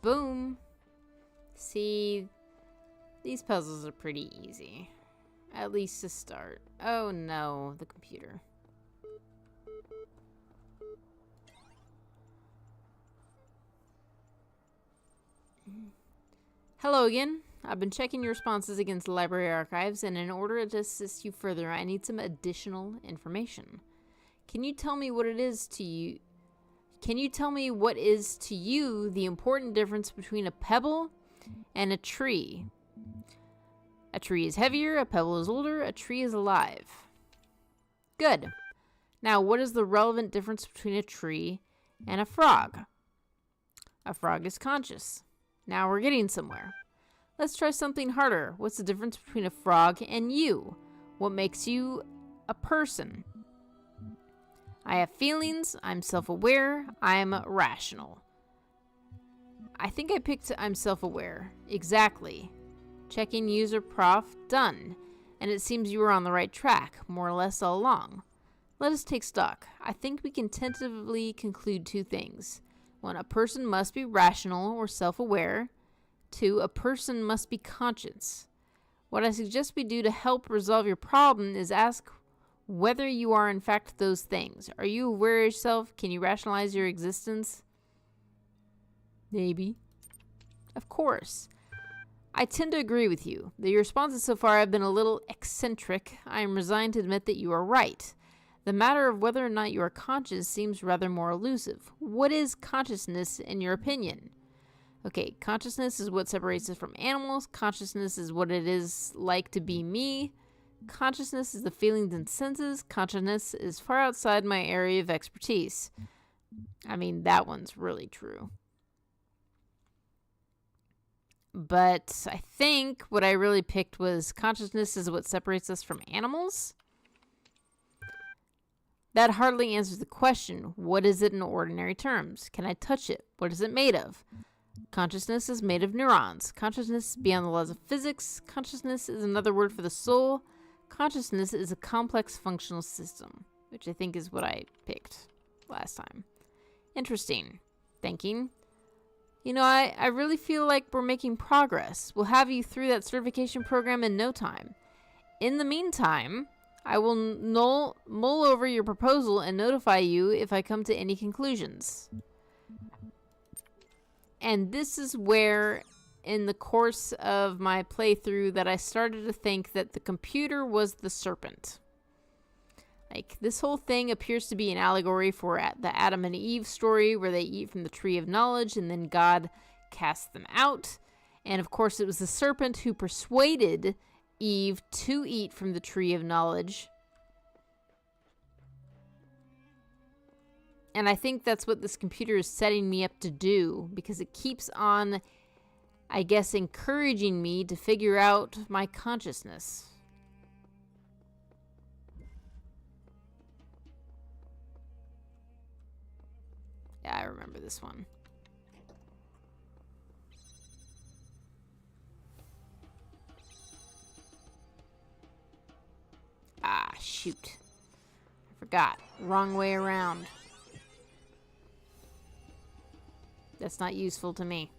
Boom. See, these puzzles are pretty easy. At least to start. Oh no, the computer. Hello again. I've been checking your responses against the library archives, and in order to assist you further, I need some additional information. Can you tell me what it is to you? Can you tell me what is to you the important difference between a pebble and a tree? A tree is heavier, a pebble is older, a tree is alive. Good. Now, what is the relevant difference between a tree and a frog? A frog is conscious. Now we're getting somewhere. Let's try something harder. What's the difference between a frog and you? What makes you a person? I have feelings, I'm self-aware, I'm rational. I think I picked I'm self-aware. Exactly. Checking user prof, done. And it seems you were on the right track, more or less all along. Let us take stock. I think we can tentatively conclude two things. 1, a person must be rational or self-aware. 2, a person must be conscious. What I suggest we do to help resolve your problem is ask whether you are in fact those things. Are you aware of yourself? Can you rationalize your existence? Maybe. Of course. I tend to agree with you. The responses so far have been a little eccentric. I am resigned to admit that you are right. The matter of whether or not you are conscious seems rather more elusive. What is consciousness in your opinion? Okay, consciousness is what separates us from animals. Consciousness is what it is like to be me. Consciousness is the feelings and senses. Consciousness is far outside my area of expertise. I mean, that one's really true. But I think what I really picked was consciousness is what separates us from animals. That hardly answers the question. What is it in ordinary terms? Can I touch it? What is it made of? Consciousness is made of neurons. Consciousness is beyond the laws of physics. Consciousness is another word for the soul. Consciousness is a complex functional system, which I think is what I picked last time. Interesting. Thinking. You know, I really feel like we're making progress. We'll have you through that certification program in no time. In the meantime, I will mull over your proposal and notify you if I come to any conclusions. And this is where, in the course of my playthrough, that I started to think that the computer was the serpent. Like, this whole thing appears to be an allegory for the Adam and Eve story where they eat from the tree of knowledge and then God casts them out. And of course, it was the serpent who persuaded Eve to eat from the tree of knowledge. And I think that's what this computer is setting me up to do, because it keeps on, I guess, encouraging me to figure out my consciousness. Yeah, I remember this one. Ah, shoot. I forgot. Wrong way around. That's not useful to me.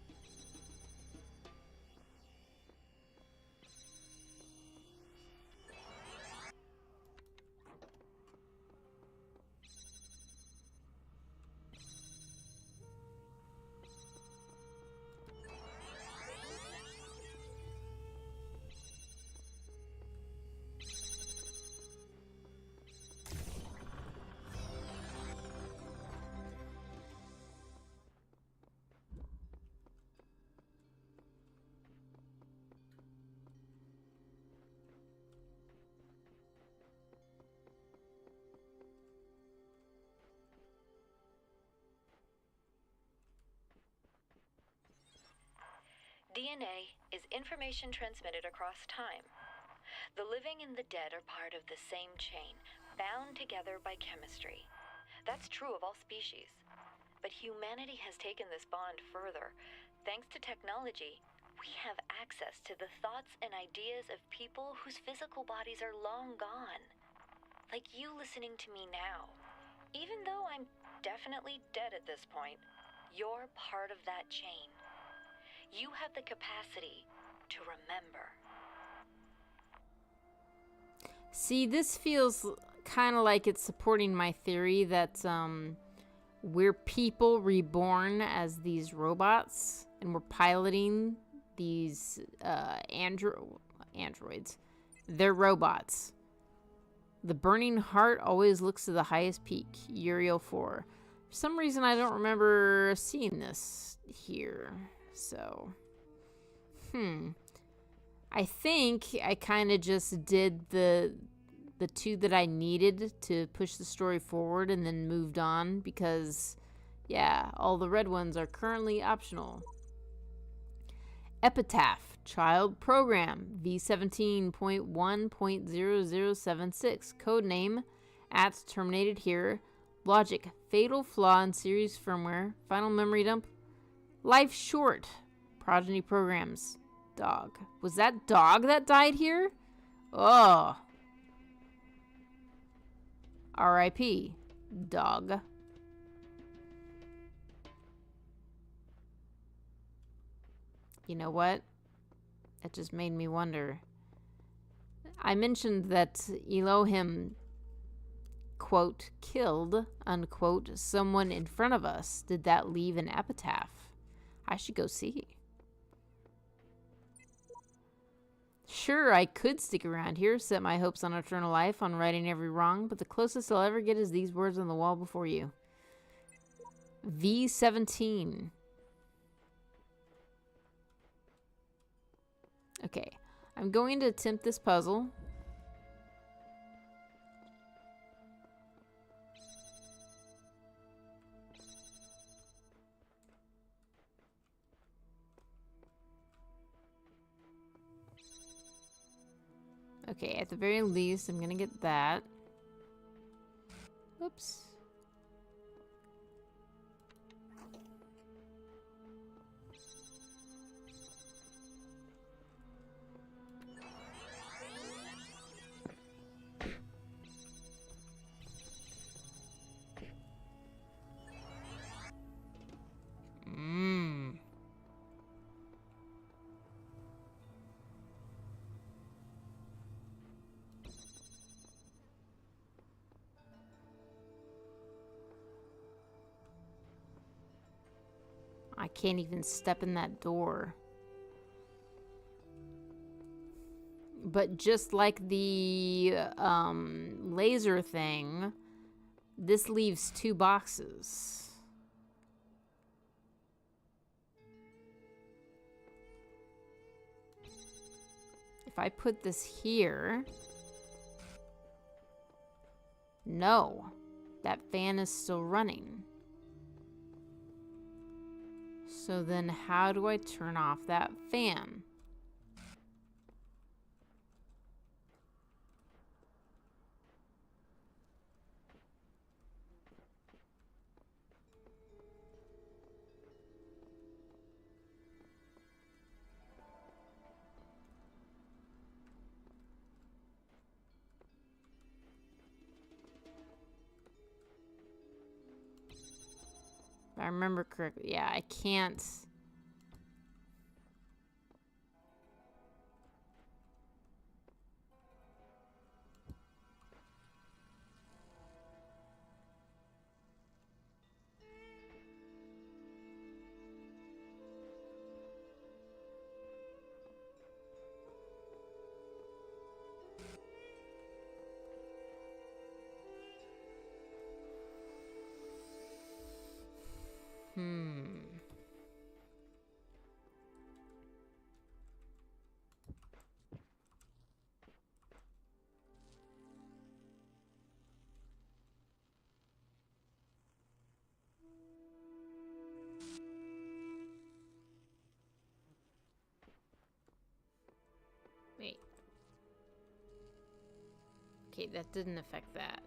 DNA is information transmitted across time. The living and the dead are part of the same chain, bound together by chemistry. That's true of all species. But humanity has taken this bond further. Thanks to technology, we have access to the thoughts and ideas of people whose physical bodies are long gone. Like you listening to me now. Even though I'm definitely dead at this point, you're part of that chain. You have the capacity to remember. See, this feels kind of like it's supporting my theory that we're people reborn as these robots, and we're piloting these androids. They're robots. The burning heart always looks to the highest peak. Uriel 4. For some reason, I don't remember seeing this here. So, I think I kind of just did the two that I needed to push the story forward and then moved on because, yeah, all the red ones are currently optional. Epitaph. Child Program V17.1.0076. Codename @terminated here. Logic. Fatal flaw in series firmware. Final memory dump. Life short. Progeny programs. Dog. Was that dog that died here? Oh. R.I.P. Dog. You know what? That just made me wonder. I mentioned that Elohim, quote, killed, unquote, someone in front of us. Did that leave an epitaph? I should go see. Sure, I could stick around here, set my hopes on eternal life, on righting every wrong, but the closest I'll ever get is these words on the wall before you. V17. Okay, I'm going to attempt this puzzle. Okay, at the very least, I'm gonna get that. Oops. I can't even step in that door. But just like the laser thing, this leaves 2 boxes. If I put this here... No, that fan is still running. So then how do I turn off that fan? If I remember correctly, yeah, I can't. Wait. Okay, that didn't affect that.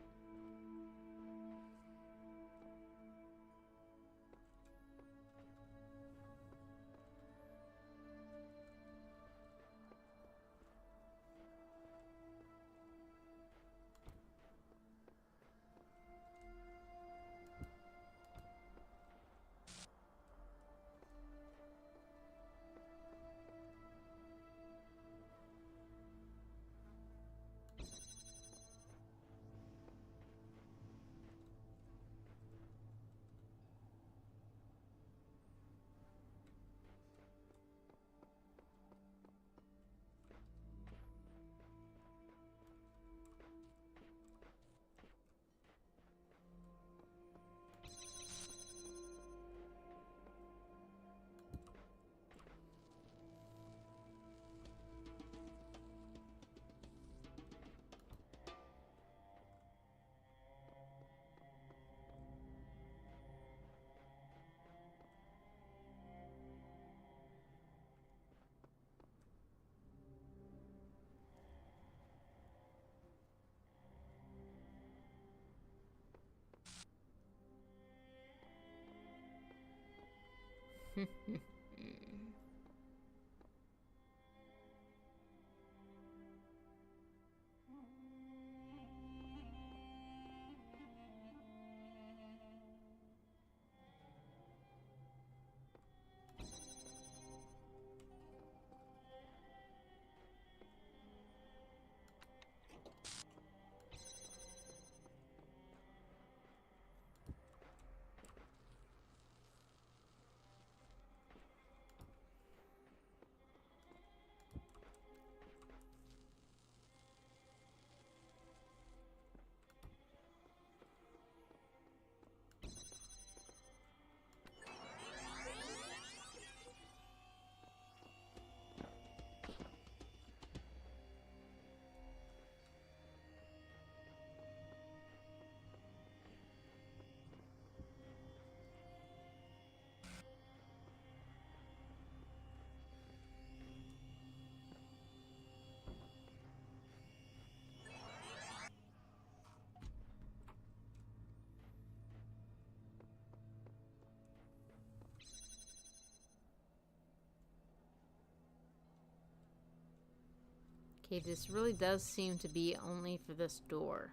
Okay, this really does seem to be only for this door.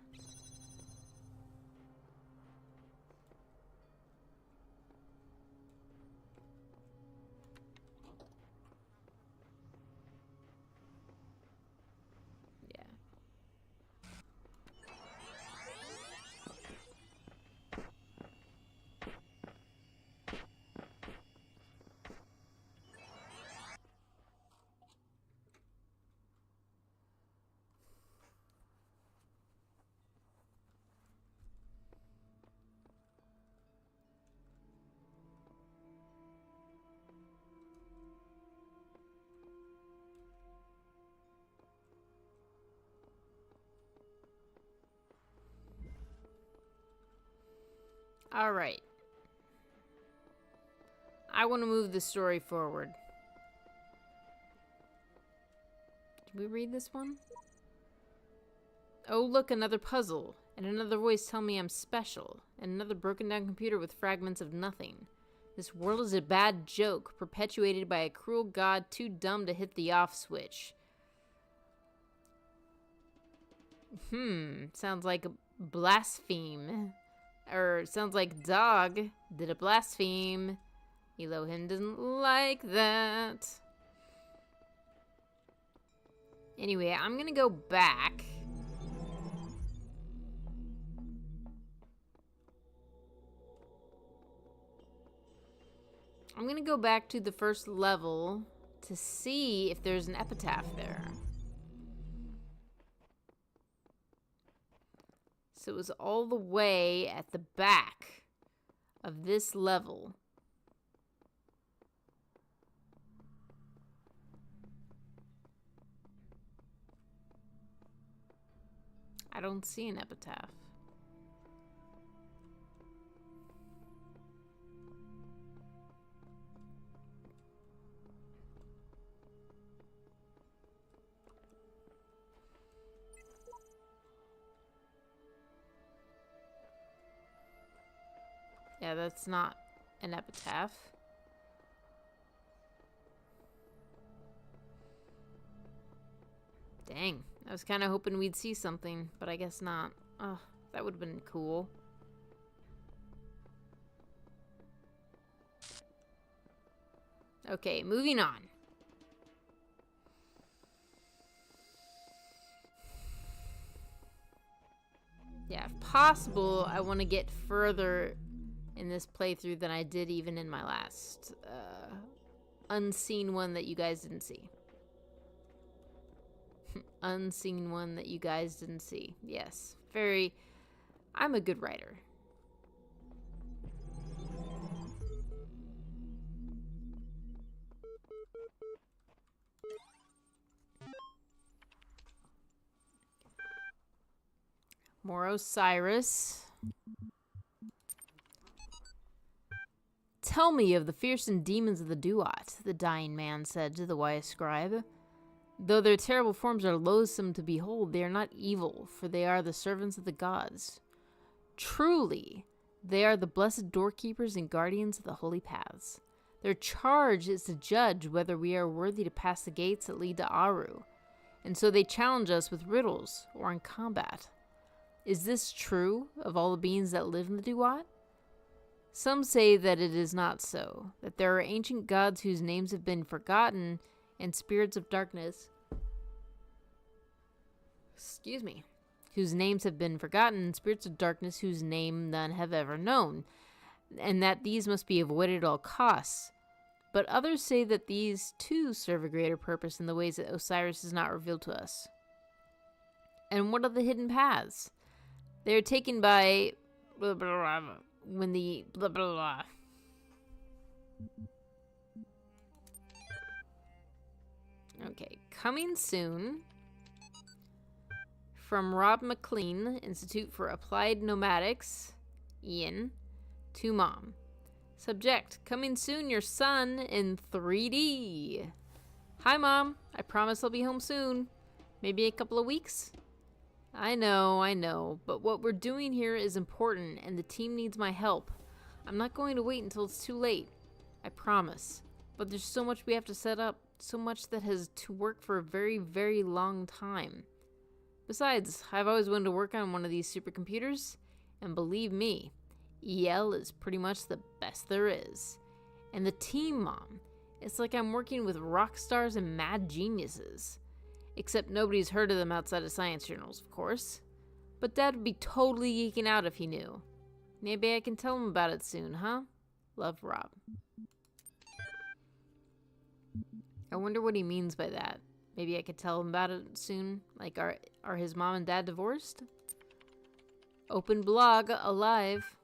Yeah. All right. I want to move the story forward. Did we read this one? Oh, look, another puzzle. And another voice tell me I'm special. And another broken down computer with fragments of nothing. This world is a bad joke, perpetuated by a cruel god too dumb to hit the off switch. Sounds like a blaspheme. Or sounds like dog did a blaspheme. Elohim doesn't like that. Anyway, I'm gonna go back. I'm gonna go back to the first level to see if there's an epitaph there. So it was all the way at the back of this level. I don't see an epitaph. Yeah, that's not an epitaph. Dang, I was kind of hoping we'd see something, but I guess not. Oh, that would have been cool. Okay, moving on. Yeah, if possible, I want to get further in this playthrough than I did even in my last unseen one that you guys didn't see. Unseen one that you guys didn't see. Yes, very... I'm a good writer. More Osiris. Tell me of the fearsome demons of the Duat, the dying man said to the wise scribe. Though their terrible forms are loathsome to behold, they are not evil, for they are the servants of the gods. Truly, they are the blessed doorkeepers and guardians of the holy paths. Their charge is to judge whether we are worthy to pass the gates that lead to Aru, and so they challenge us with riddles or in combat. Is this true of all the beings that live in the Duat? Some say that it is not so, that there are ancient gods whose names have been forgotten, and spirits of darkness, whose names have been forgotten, and spirits of darkness whose name none have ever known, and that these must be avoided at all costs. But others say that these too serve a greater purpose in the ways that Osiris has not revealed to us. And what are the hidden paths? They are taken by blah, blah, blah, when the blah blah blah. Okay, coming soon from Rob McLean, Institute for Applied Nomadics, Ian, to Mom. Subject, coming soon, your son in 3D. Hi, Mom. I promise I'll be home soon. Maybe a couple of weeks? I know, but what we're doing here is important, and the team needs my help. I'm not going to wait until it's too late. I promise. But there's so much we have to set up, so much that has to work for a very, very long time. Besides, I've always wanted to work on one of these supercomputers, and believe me, EL is pretty much the best there is. And the team, Mom, it's like I'm working with rock stars and mad geniuses. Except nobody's heard of them outside of science journals, of course. But Dad would be totally geeking out if he knew. Maybe I can tell him about it soon, huh? Love, Rob. I wonder what he means by that. Maybe I could tell him about it soon. Like, are his mom and dad divorced? Open blog, alive.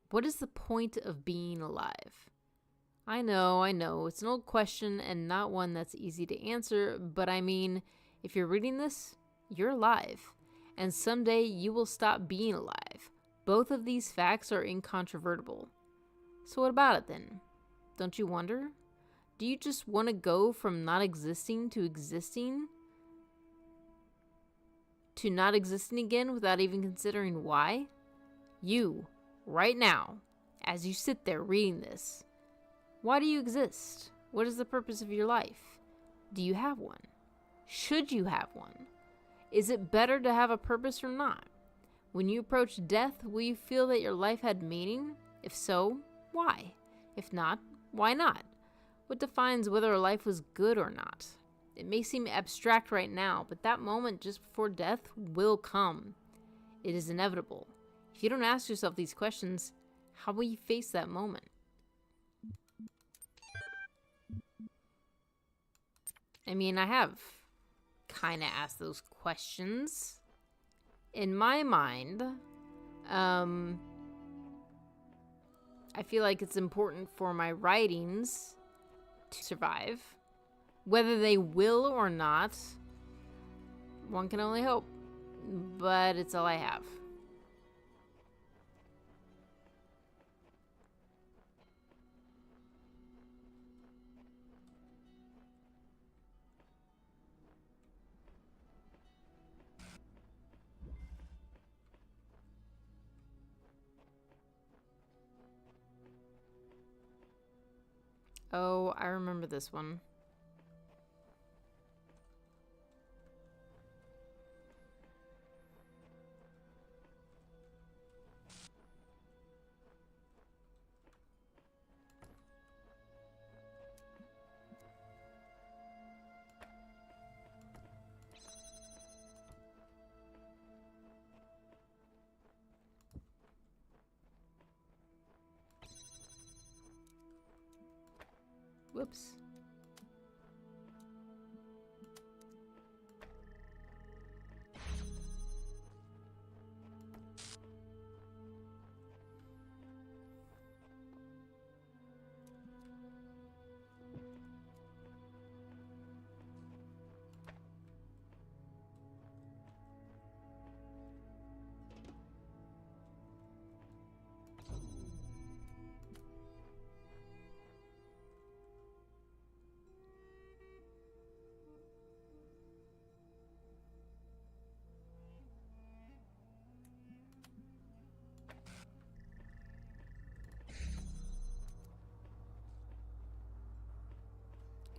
What is the point of being alive? I know, it's an old question and not one that's easy to answer, but I mean, if you're reading this, you're alive, and someday you will stop being alive. Both of these facts are incontrovertible. So what about it then? Don't you wonder? Do you just want to go from not existing to existing? To not existing again without even considering why? You, right now, as you sit there reading this, why do you exist? What is the purpose of your life? Do you have one? Should you have one? Is it better to have a purpose or not? When you approach death, will you feel that your life had meaning? If so, why? If not, why not? What defines whether a life was good or not? It may seem abstract right now, but that moment just before death will come. It is inevitable. If you don't ask yourself these questions, how will you face that moment? I mean, I have kind of asked those questions. In my mind, I feel like it's important for my writings to survive. Whether they will or not, one can only hope. But it's all I have. Oh, I remember this one. Whoops.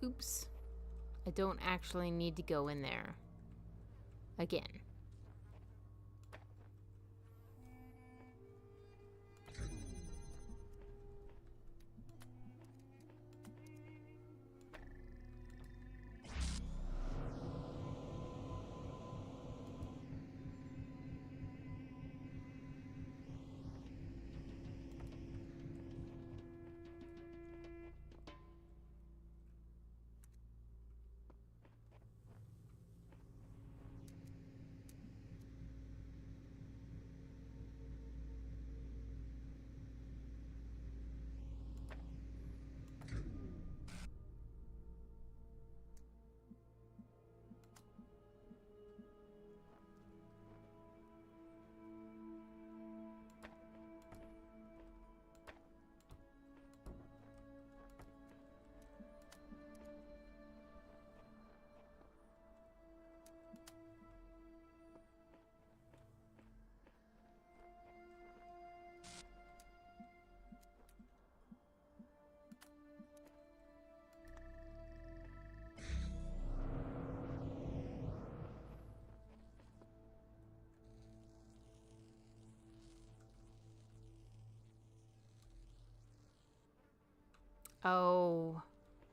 Oops. I don't actually need to go in there. Again. Oh,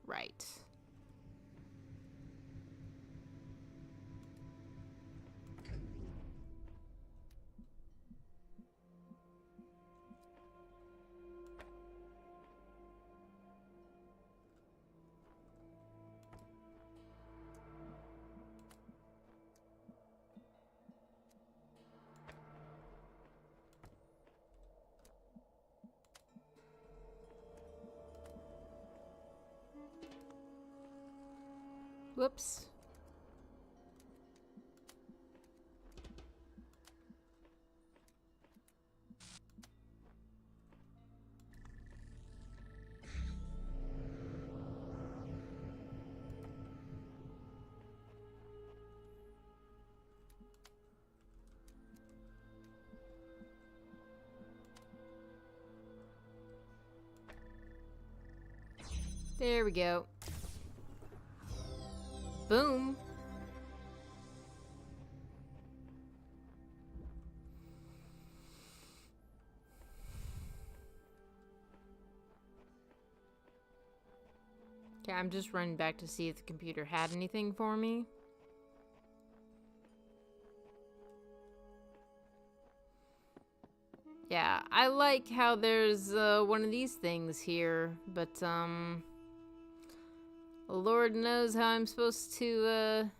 right. Whoops. There we go. Boom. Okay, I'm just running back to see if the computer had anything for me. Yeah, I like how there's one of these things here, but Lord knows how I'm supposed to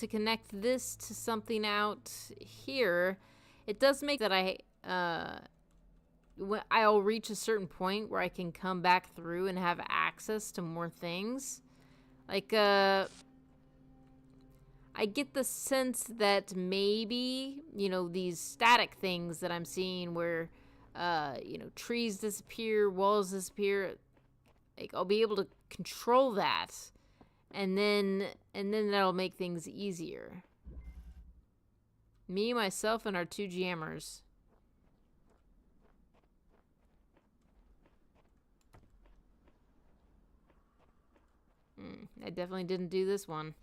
connect this to something out here. It does make that I'll reach a certain point where I can come back through and have access to more things. Like, I get the sense that maybe, you know, these static things that I'm seeing where, you know, trees disappear, walls disappear, like, I'll be able to control that, and then that'll make things easier. Me, myself, and our two jammers. I definitely didn't do this one.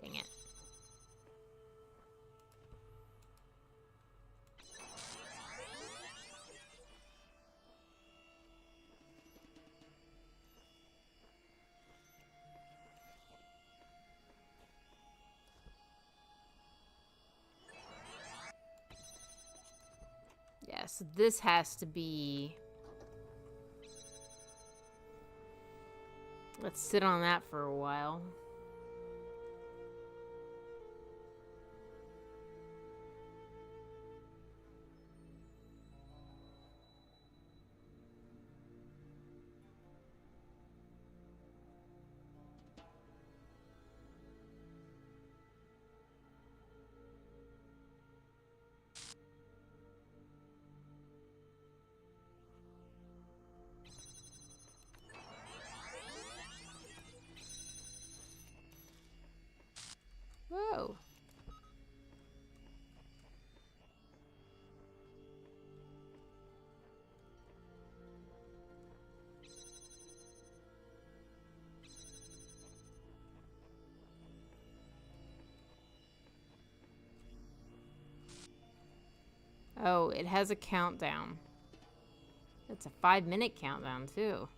Dang it. Yeah, so this has to be... Let's sit on that for a while. Oh, it has a countdown. It's a 5-minute countdown, too.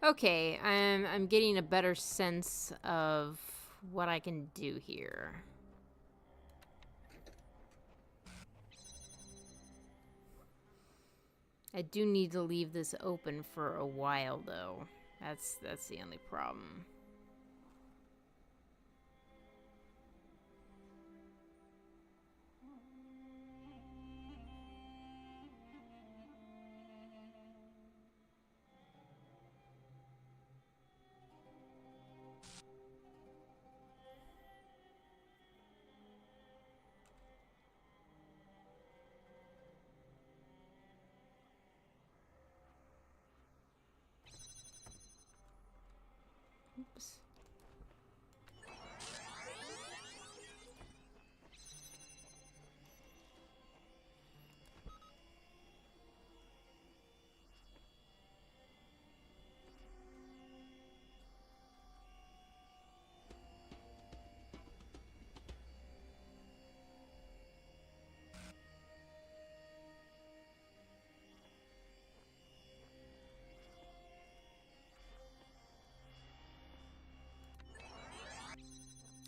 Okay, I'm getting a better sense of what I can do here. I do need to leave this open for a while, though. That's the only problem. Oops.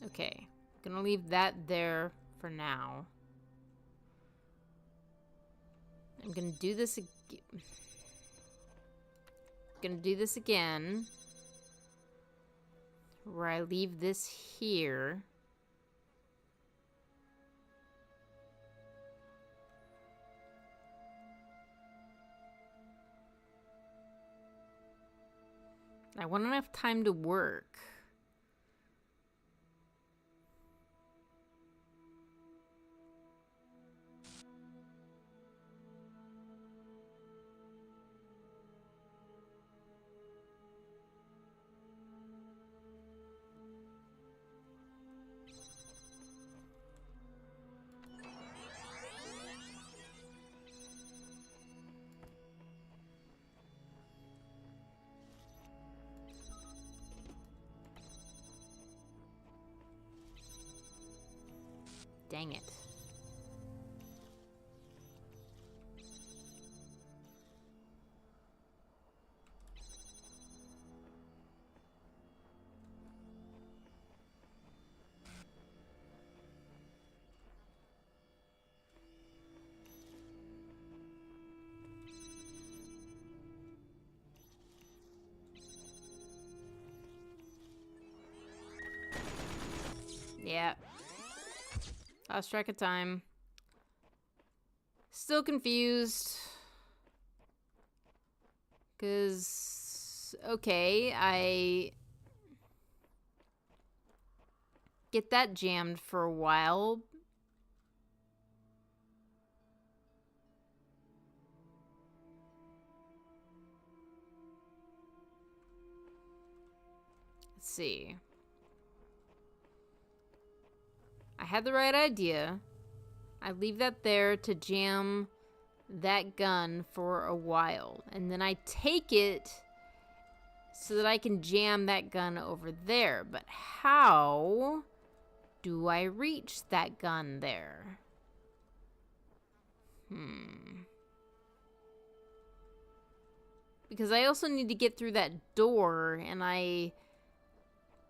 Okay, gonna leave that there for now. I'm gonna do this again. Gonna do this again, where I leave this here. I want enough time to work. Dang it. Yeah. Lost track of time. Still confused. Because, okay, I get that jammed for a while. Let's see. I had the right idea. I leave that there to jam that gun for a while. And then I take it so that I can jam that gun over there. But how do I reach that gun there? Because I also need to get through that door, and I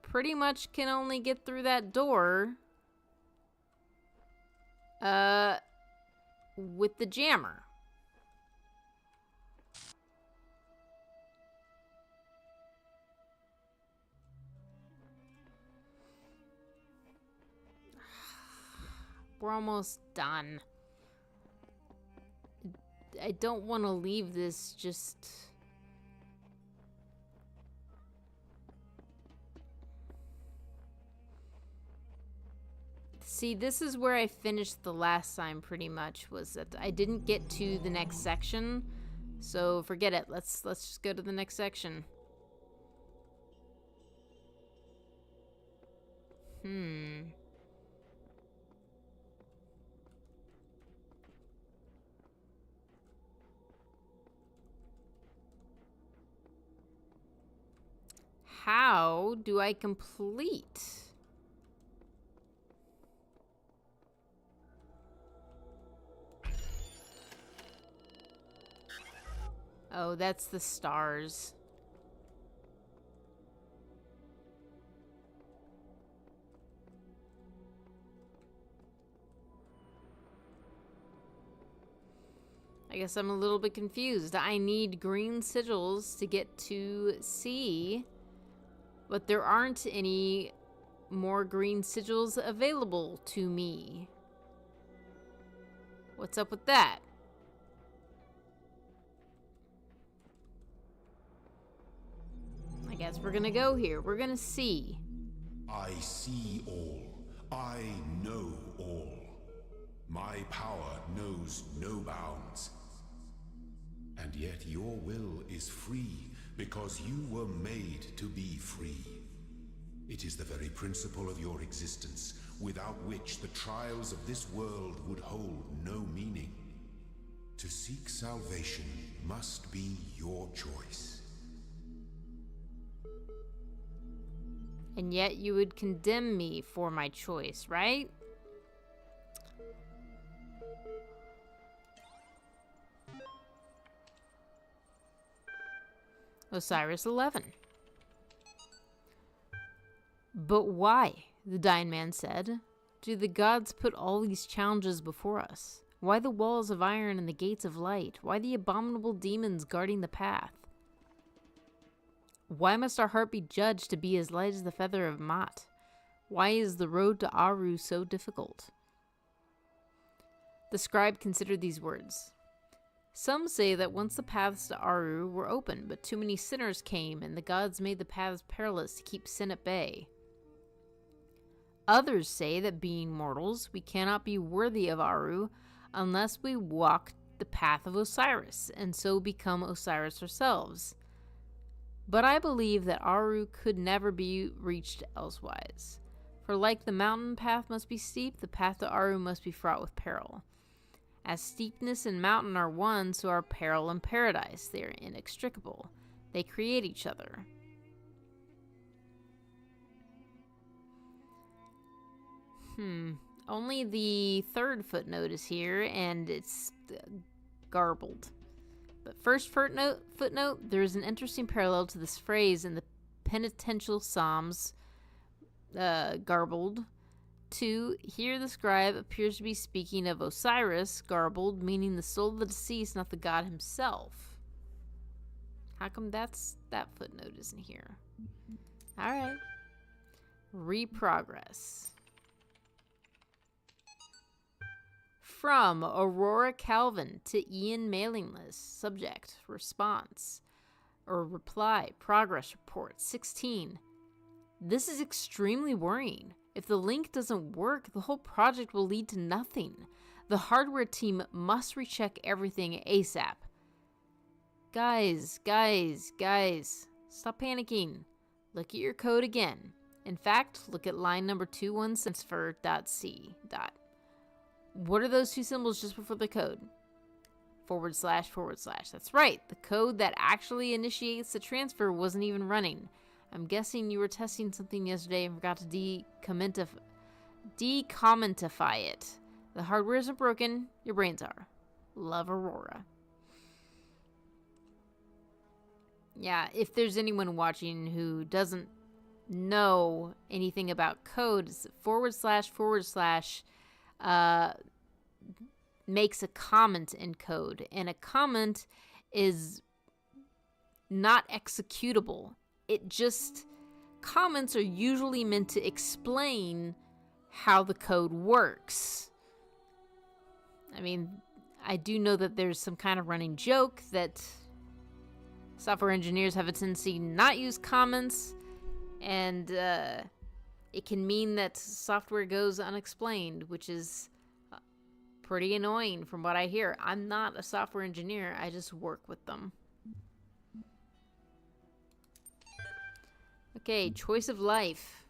pretty much can only get through that door with the jammer. We're almost done. I don't want to leave this just... See, this is where I finished the last time pretty much, was that I didn't get to the next section. So forget it. Let's just go to the next section. How do I complete? Oh, that's the stars. I guess I'm a little bit confused. I need green sigils to get to C, but there aren't any more green sigils available to me. What's up with that? I guess we're gonna go here. We're gonna see. I see all. I know all. My power knows no bounds. And yet your will is free because you were made to be free. It is the very principle of your existence, without which the trials of this world would hold no meaning. To seek salvation must be your choice. And yet you would condemn me for my choice, right? Osiris 11. But why, the dying man said, do the gods put all these challenges before us? Why the walls of iron and the gates of light? Why the abominable demons guarding the path? Why must our heart be judged to be as light as the feather of Mat? Why is the road to Aru so difficult? The scribe considered these words. Some say that once the paths to Aru were open, but too many sinners came, and the gods made the paths perilous to keep sin at bay. Others say that being mortals, we cannot be worthy of Aru unless we walk the path of Osiris, and so become Osiris ourselves. But I believe that Aru could never be reached elsewise. For like the mountain path must be steep, the path to Aru must be fraught with peril. As steepness and mountain are one, so are peril and paradise. They are inextricable. They create each other. Only the third footnote is here, and it's garbled. But first footnote, there is an interesting parallel to this phrase in the penitential psalms, garbled. 2. Here the scribe appears to be speaking of Osiris, garbled, meaning the soul of the deceased, not the god himself. How come that footnote isn't here? Alright. Reprogress. From Aurora Calvin to Ian mailing list. Subject. Response. Or reply. Progress report. 16. This is extremely worrying. If the link doesn't work, the whole project will lead to nothing. The hardware team must recheck everything ASAP. Guys. Stop panicking. Look at your code again. In fact, look at line number 217.c. What are those two symbols just before the code? // That's right. The code that actually initiates the transfer wasn't even running. I'm guessing you were testing something yesterday and forgot to decommentify it. The hardware isn't broken. Your brains are. Love, Aurora. Yeah, if there's anyone watching who doesn't know anything about code, it's // makes a comment in code, and a comment is not executable. Comments are usually meant to explain how the code works. I mean, I do know that there's some kind of running joke that software engineers have a tendency to not use comments, and it can mean that software goes unexplained, which is pretty annoying from what I hear. I'm not a software engineer, I just work with them. Okay, choice of life.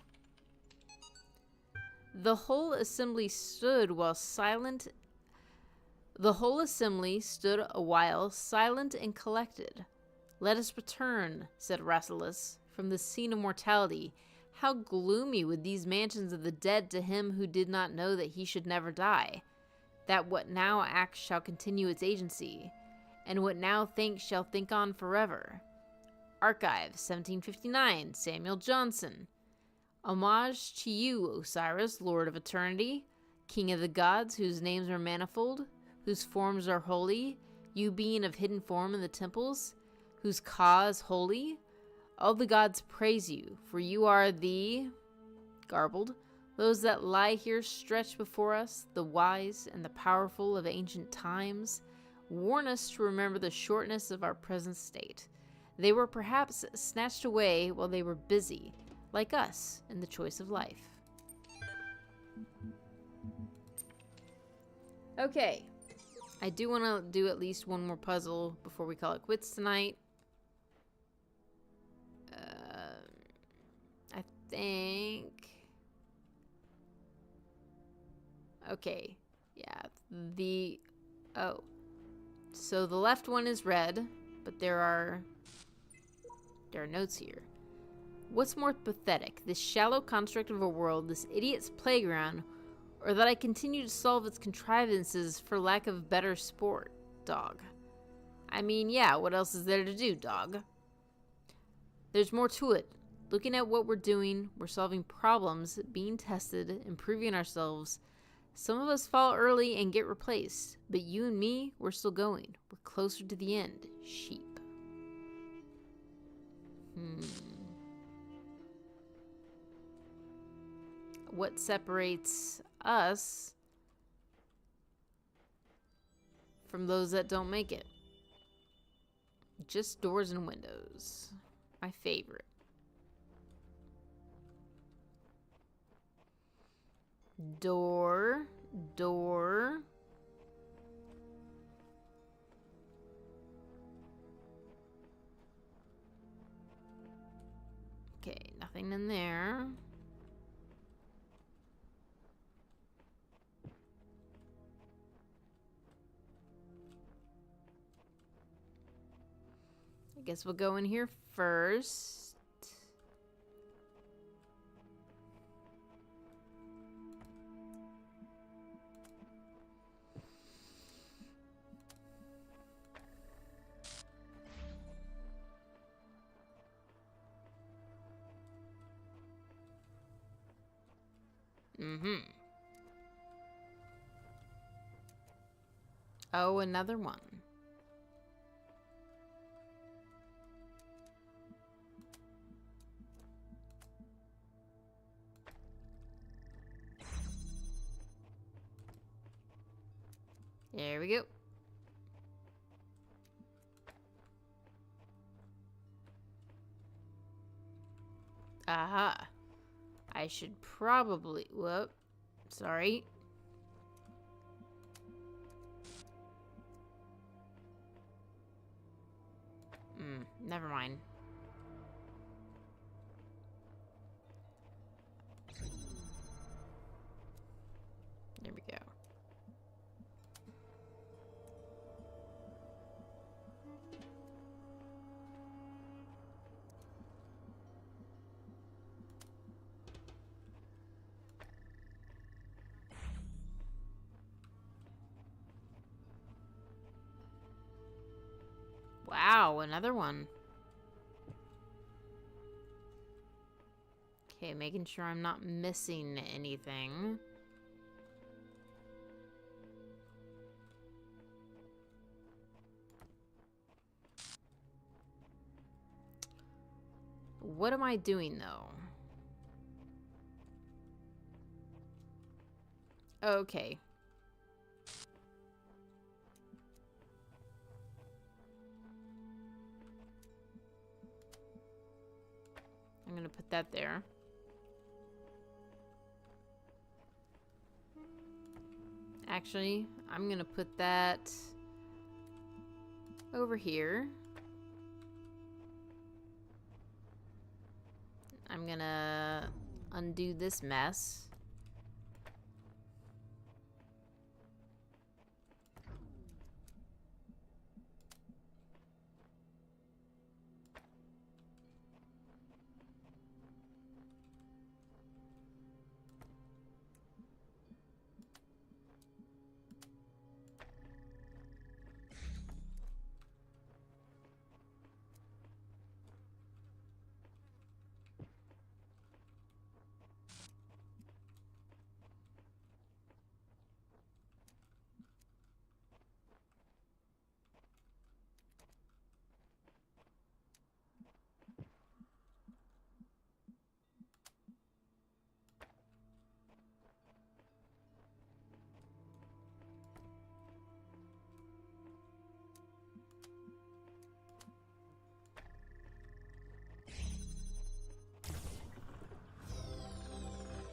The whole assembly stood a while silent and collected. Let us return, said Rassilus, from the scene of mortality. How gloomy would these mansions of the dead to him who did not know that he should never die. That what now acts shall continue its agency, and what now thinks shall think on forever. Archive, 1759, Samuel Johnson. Homage to you, Osiris, Lord of Eternity, King of the gods, whose names are manifold, whose forms are holy, you being of hidden form in the temples, whose Ka is holy. All the gods praise you, for you are the garbled, those that lie here stretched before us, the wise and the powerful of ancient times, warn us to remember the shortness of our present state. They were perhaps snatched away while they were busy, like us, in the choice of life. Okay. I do want to do at least one more puzzle before we call it quits tonight. I think... Okay. Yeah. So the left one is red, but there are notes here. What's more pathetic, this shallow construct of a world, this idiot's playground, or that I continue to solve its contrivances for lack of better sport, dog? I mean, yeah, what else is there to do, dog? There's more to it. Looking at what we're doing, we're solving problems, being tested, improving ourselves. Some of us fall early and get replaced, but you and me, we're still going. We're closer to the end, sheep. What separates us from those that don't make it? Just doors and windows. My favorite. Door. Okay, nothing in there. I guess we'll go in here first. Oh, another one. There we go. Aha. I should probably... Whoop. Sorry. Never mind. There we go. Wow, another one. Okay, making sure I'm not missing anything. What am I doing, though? Okay. I'm gonna put that there. Actually, I'm gonna put that over here. I'm gonna undo this mess.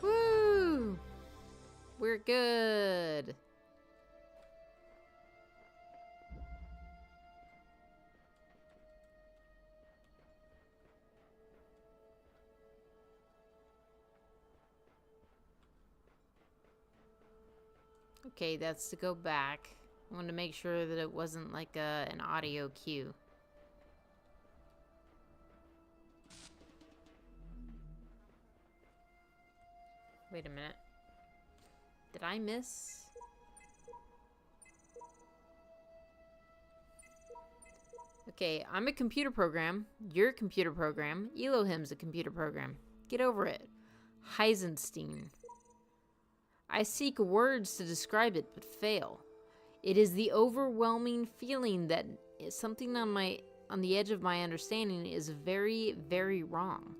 Woo! We're good. Okay, that's to go back. I wanted to make sure that it wasn't like an audio cue. Wait a minute. Did I miss? Okay, I'm a computer program. You're a computer program. Elohim's a computer program. Get over it. Heisenstein. I seek words to describe it, but fail. It is the overwhelming feeling that something on the edge of my understanding is very, very wrong.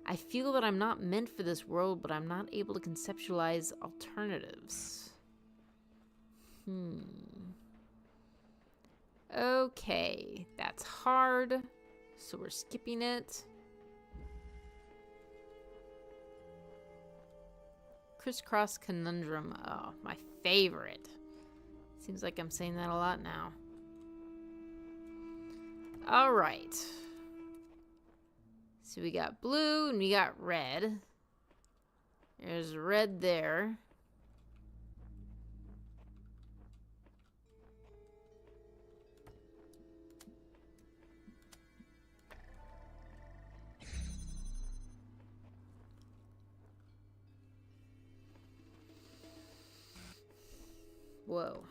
I feel that I'm not meant for this world, but I'm not able to conceptualize alternatives. Okay, that's hard, so we're skipping it. Crisscross conundrum. Oh, my favorite. Seems like I'm saying that a lot now. All right. So we got blue and we got red. There's red there. Whoa.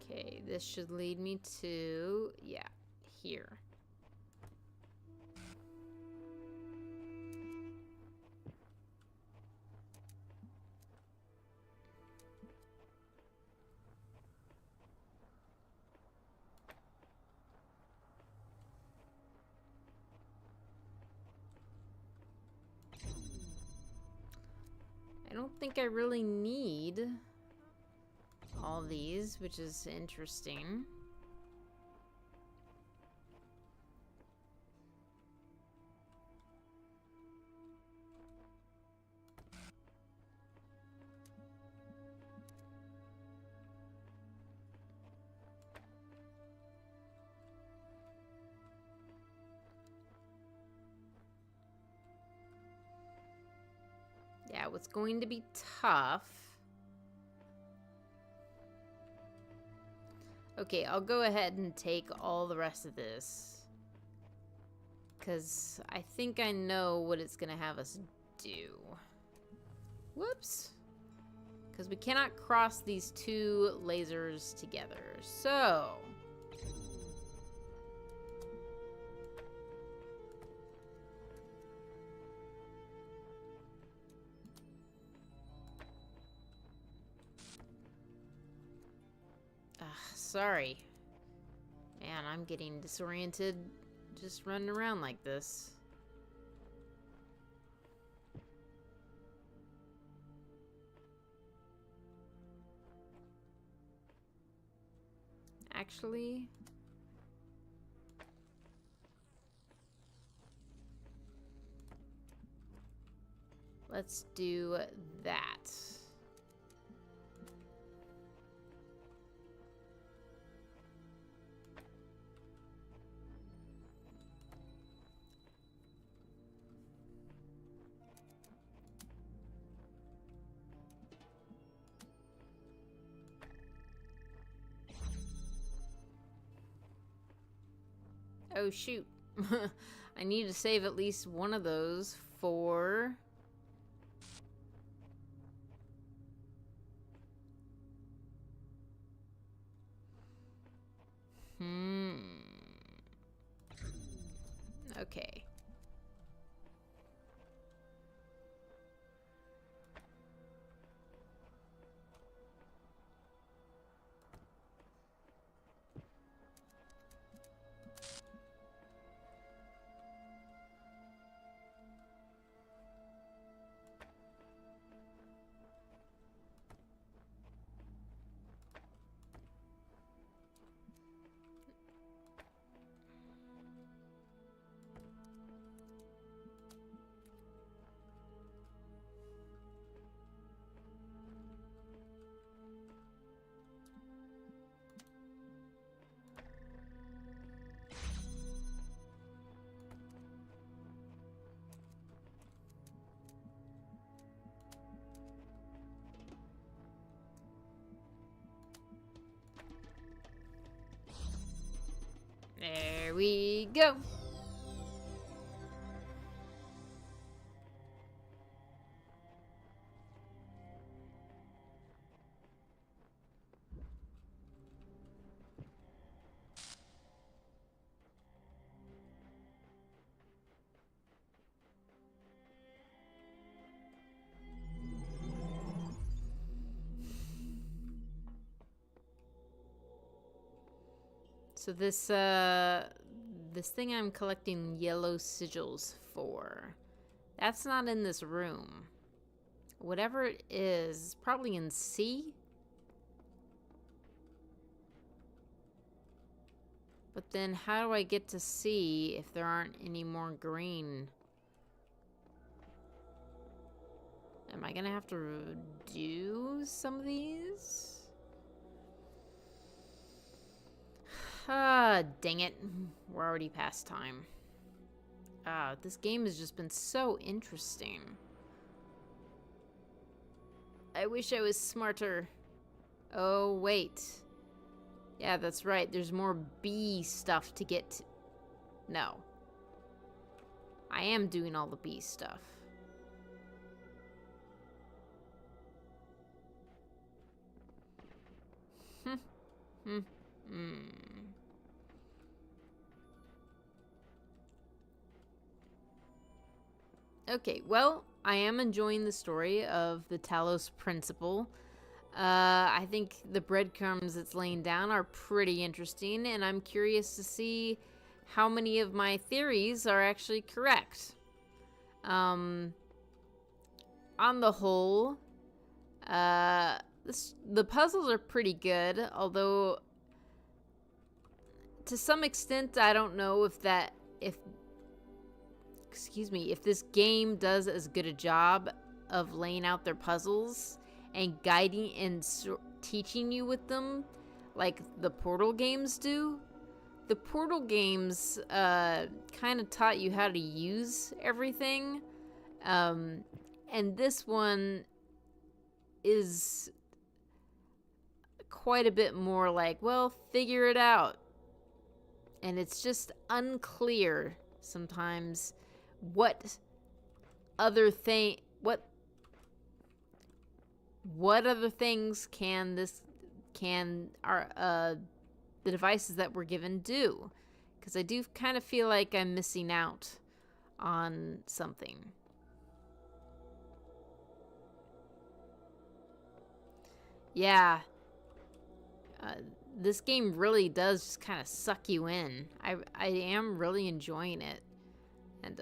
Okay, this should lead me to, yeah, here. I don't think I really need all these, which is interesting. Yeah, what's going to be tough... Okay, I'll go ahead and take all the rest of this. Because I think I know what it's going to have us do. Whoops. Because we cannot cross these two lasers together. So... sorry. Man, I'm getting disoriented just running around like this. Actually... let's do that. Oh shoot. I need to save at least one of those for... Okay. There we go. So this thing I'm collecting yellow sigils for, that's not in this room. Whatever it is, probably in C. But then how do I get to C if there aren't any more green? Am I gonna have to do some of these? Ah, dang it. We're already past time. Ah, this game has just been so interesting. I wish I was smarter. Oh, wait. Yeah, that's right. There's more B stuff to get to. No. I am doing all the B stuff. Okay, well, I am enjoying the story of the Talos Principle. I think the breadcrumbs it's laying down are pretty interesting, and I'm curious to see how many of my theories are actually correct. On the whole, the puzzles are pretty good, although to some extent I don't know if this game does as good a job of laying out their puzzles and guiding and teaching you with them like the Portal games do. The Portal games kind of taught you how to use everything, And this one is quite a bit more like, well, figure it out. And it's just unclear sometimes what other things can the devices that we're given do? Because I do kind of feel like I'm missing out on something. Yeah. This game really does just kind of suck you in. I am really enjoying it. And,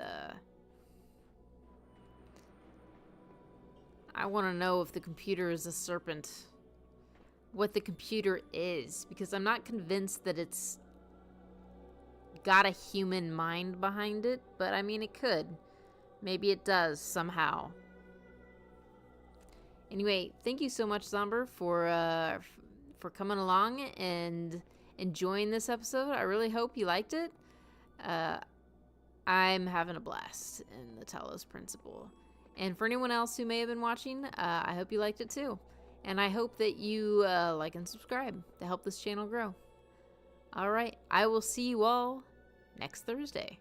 I want to know if the computer is a serpent. What the computer is. Because I'm not convinced that it's got a human mind behind it. But, I mean, it could. Maybe it does, somehow. Anyway, thank you so much, Zomber, for coming along and enjoying this episode. I really hope you liked it. I'm having a blast in the Talos Principle. And for anyone else who may have been watching, I hope you liked it too. And I hope that you like and subscribe to help this channel grow. All right, I will see you all next Thursday.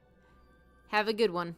Have a good one.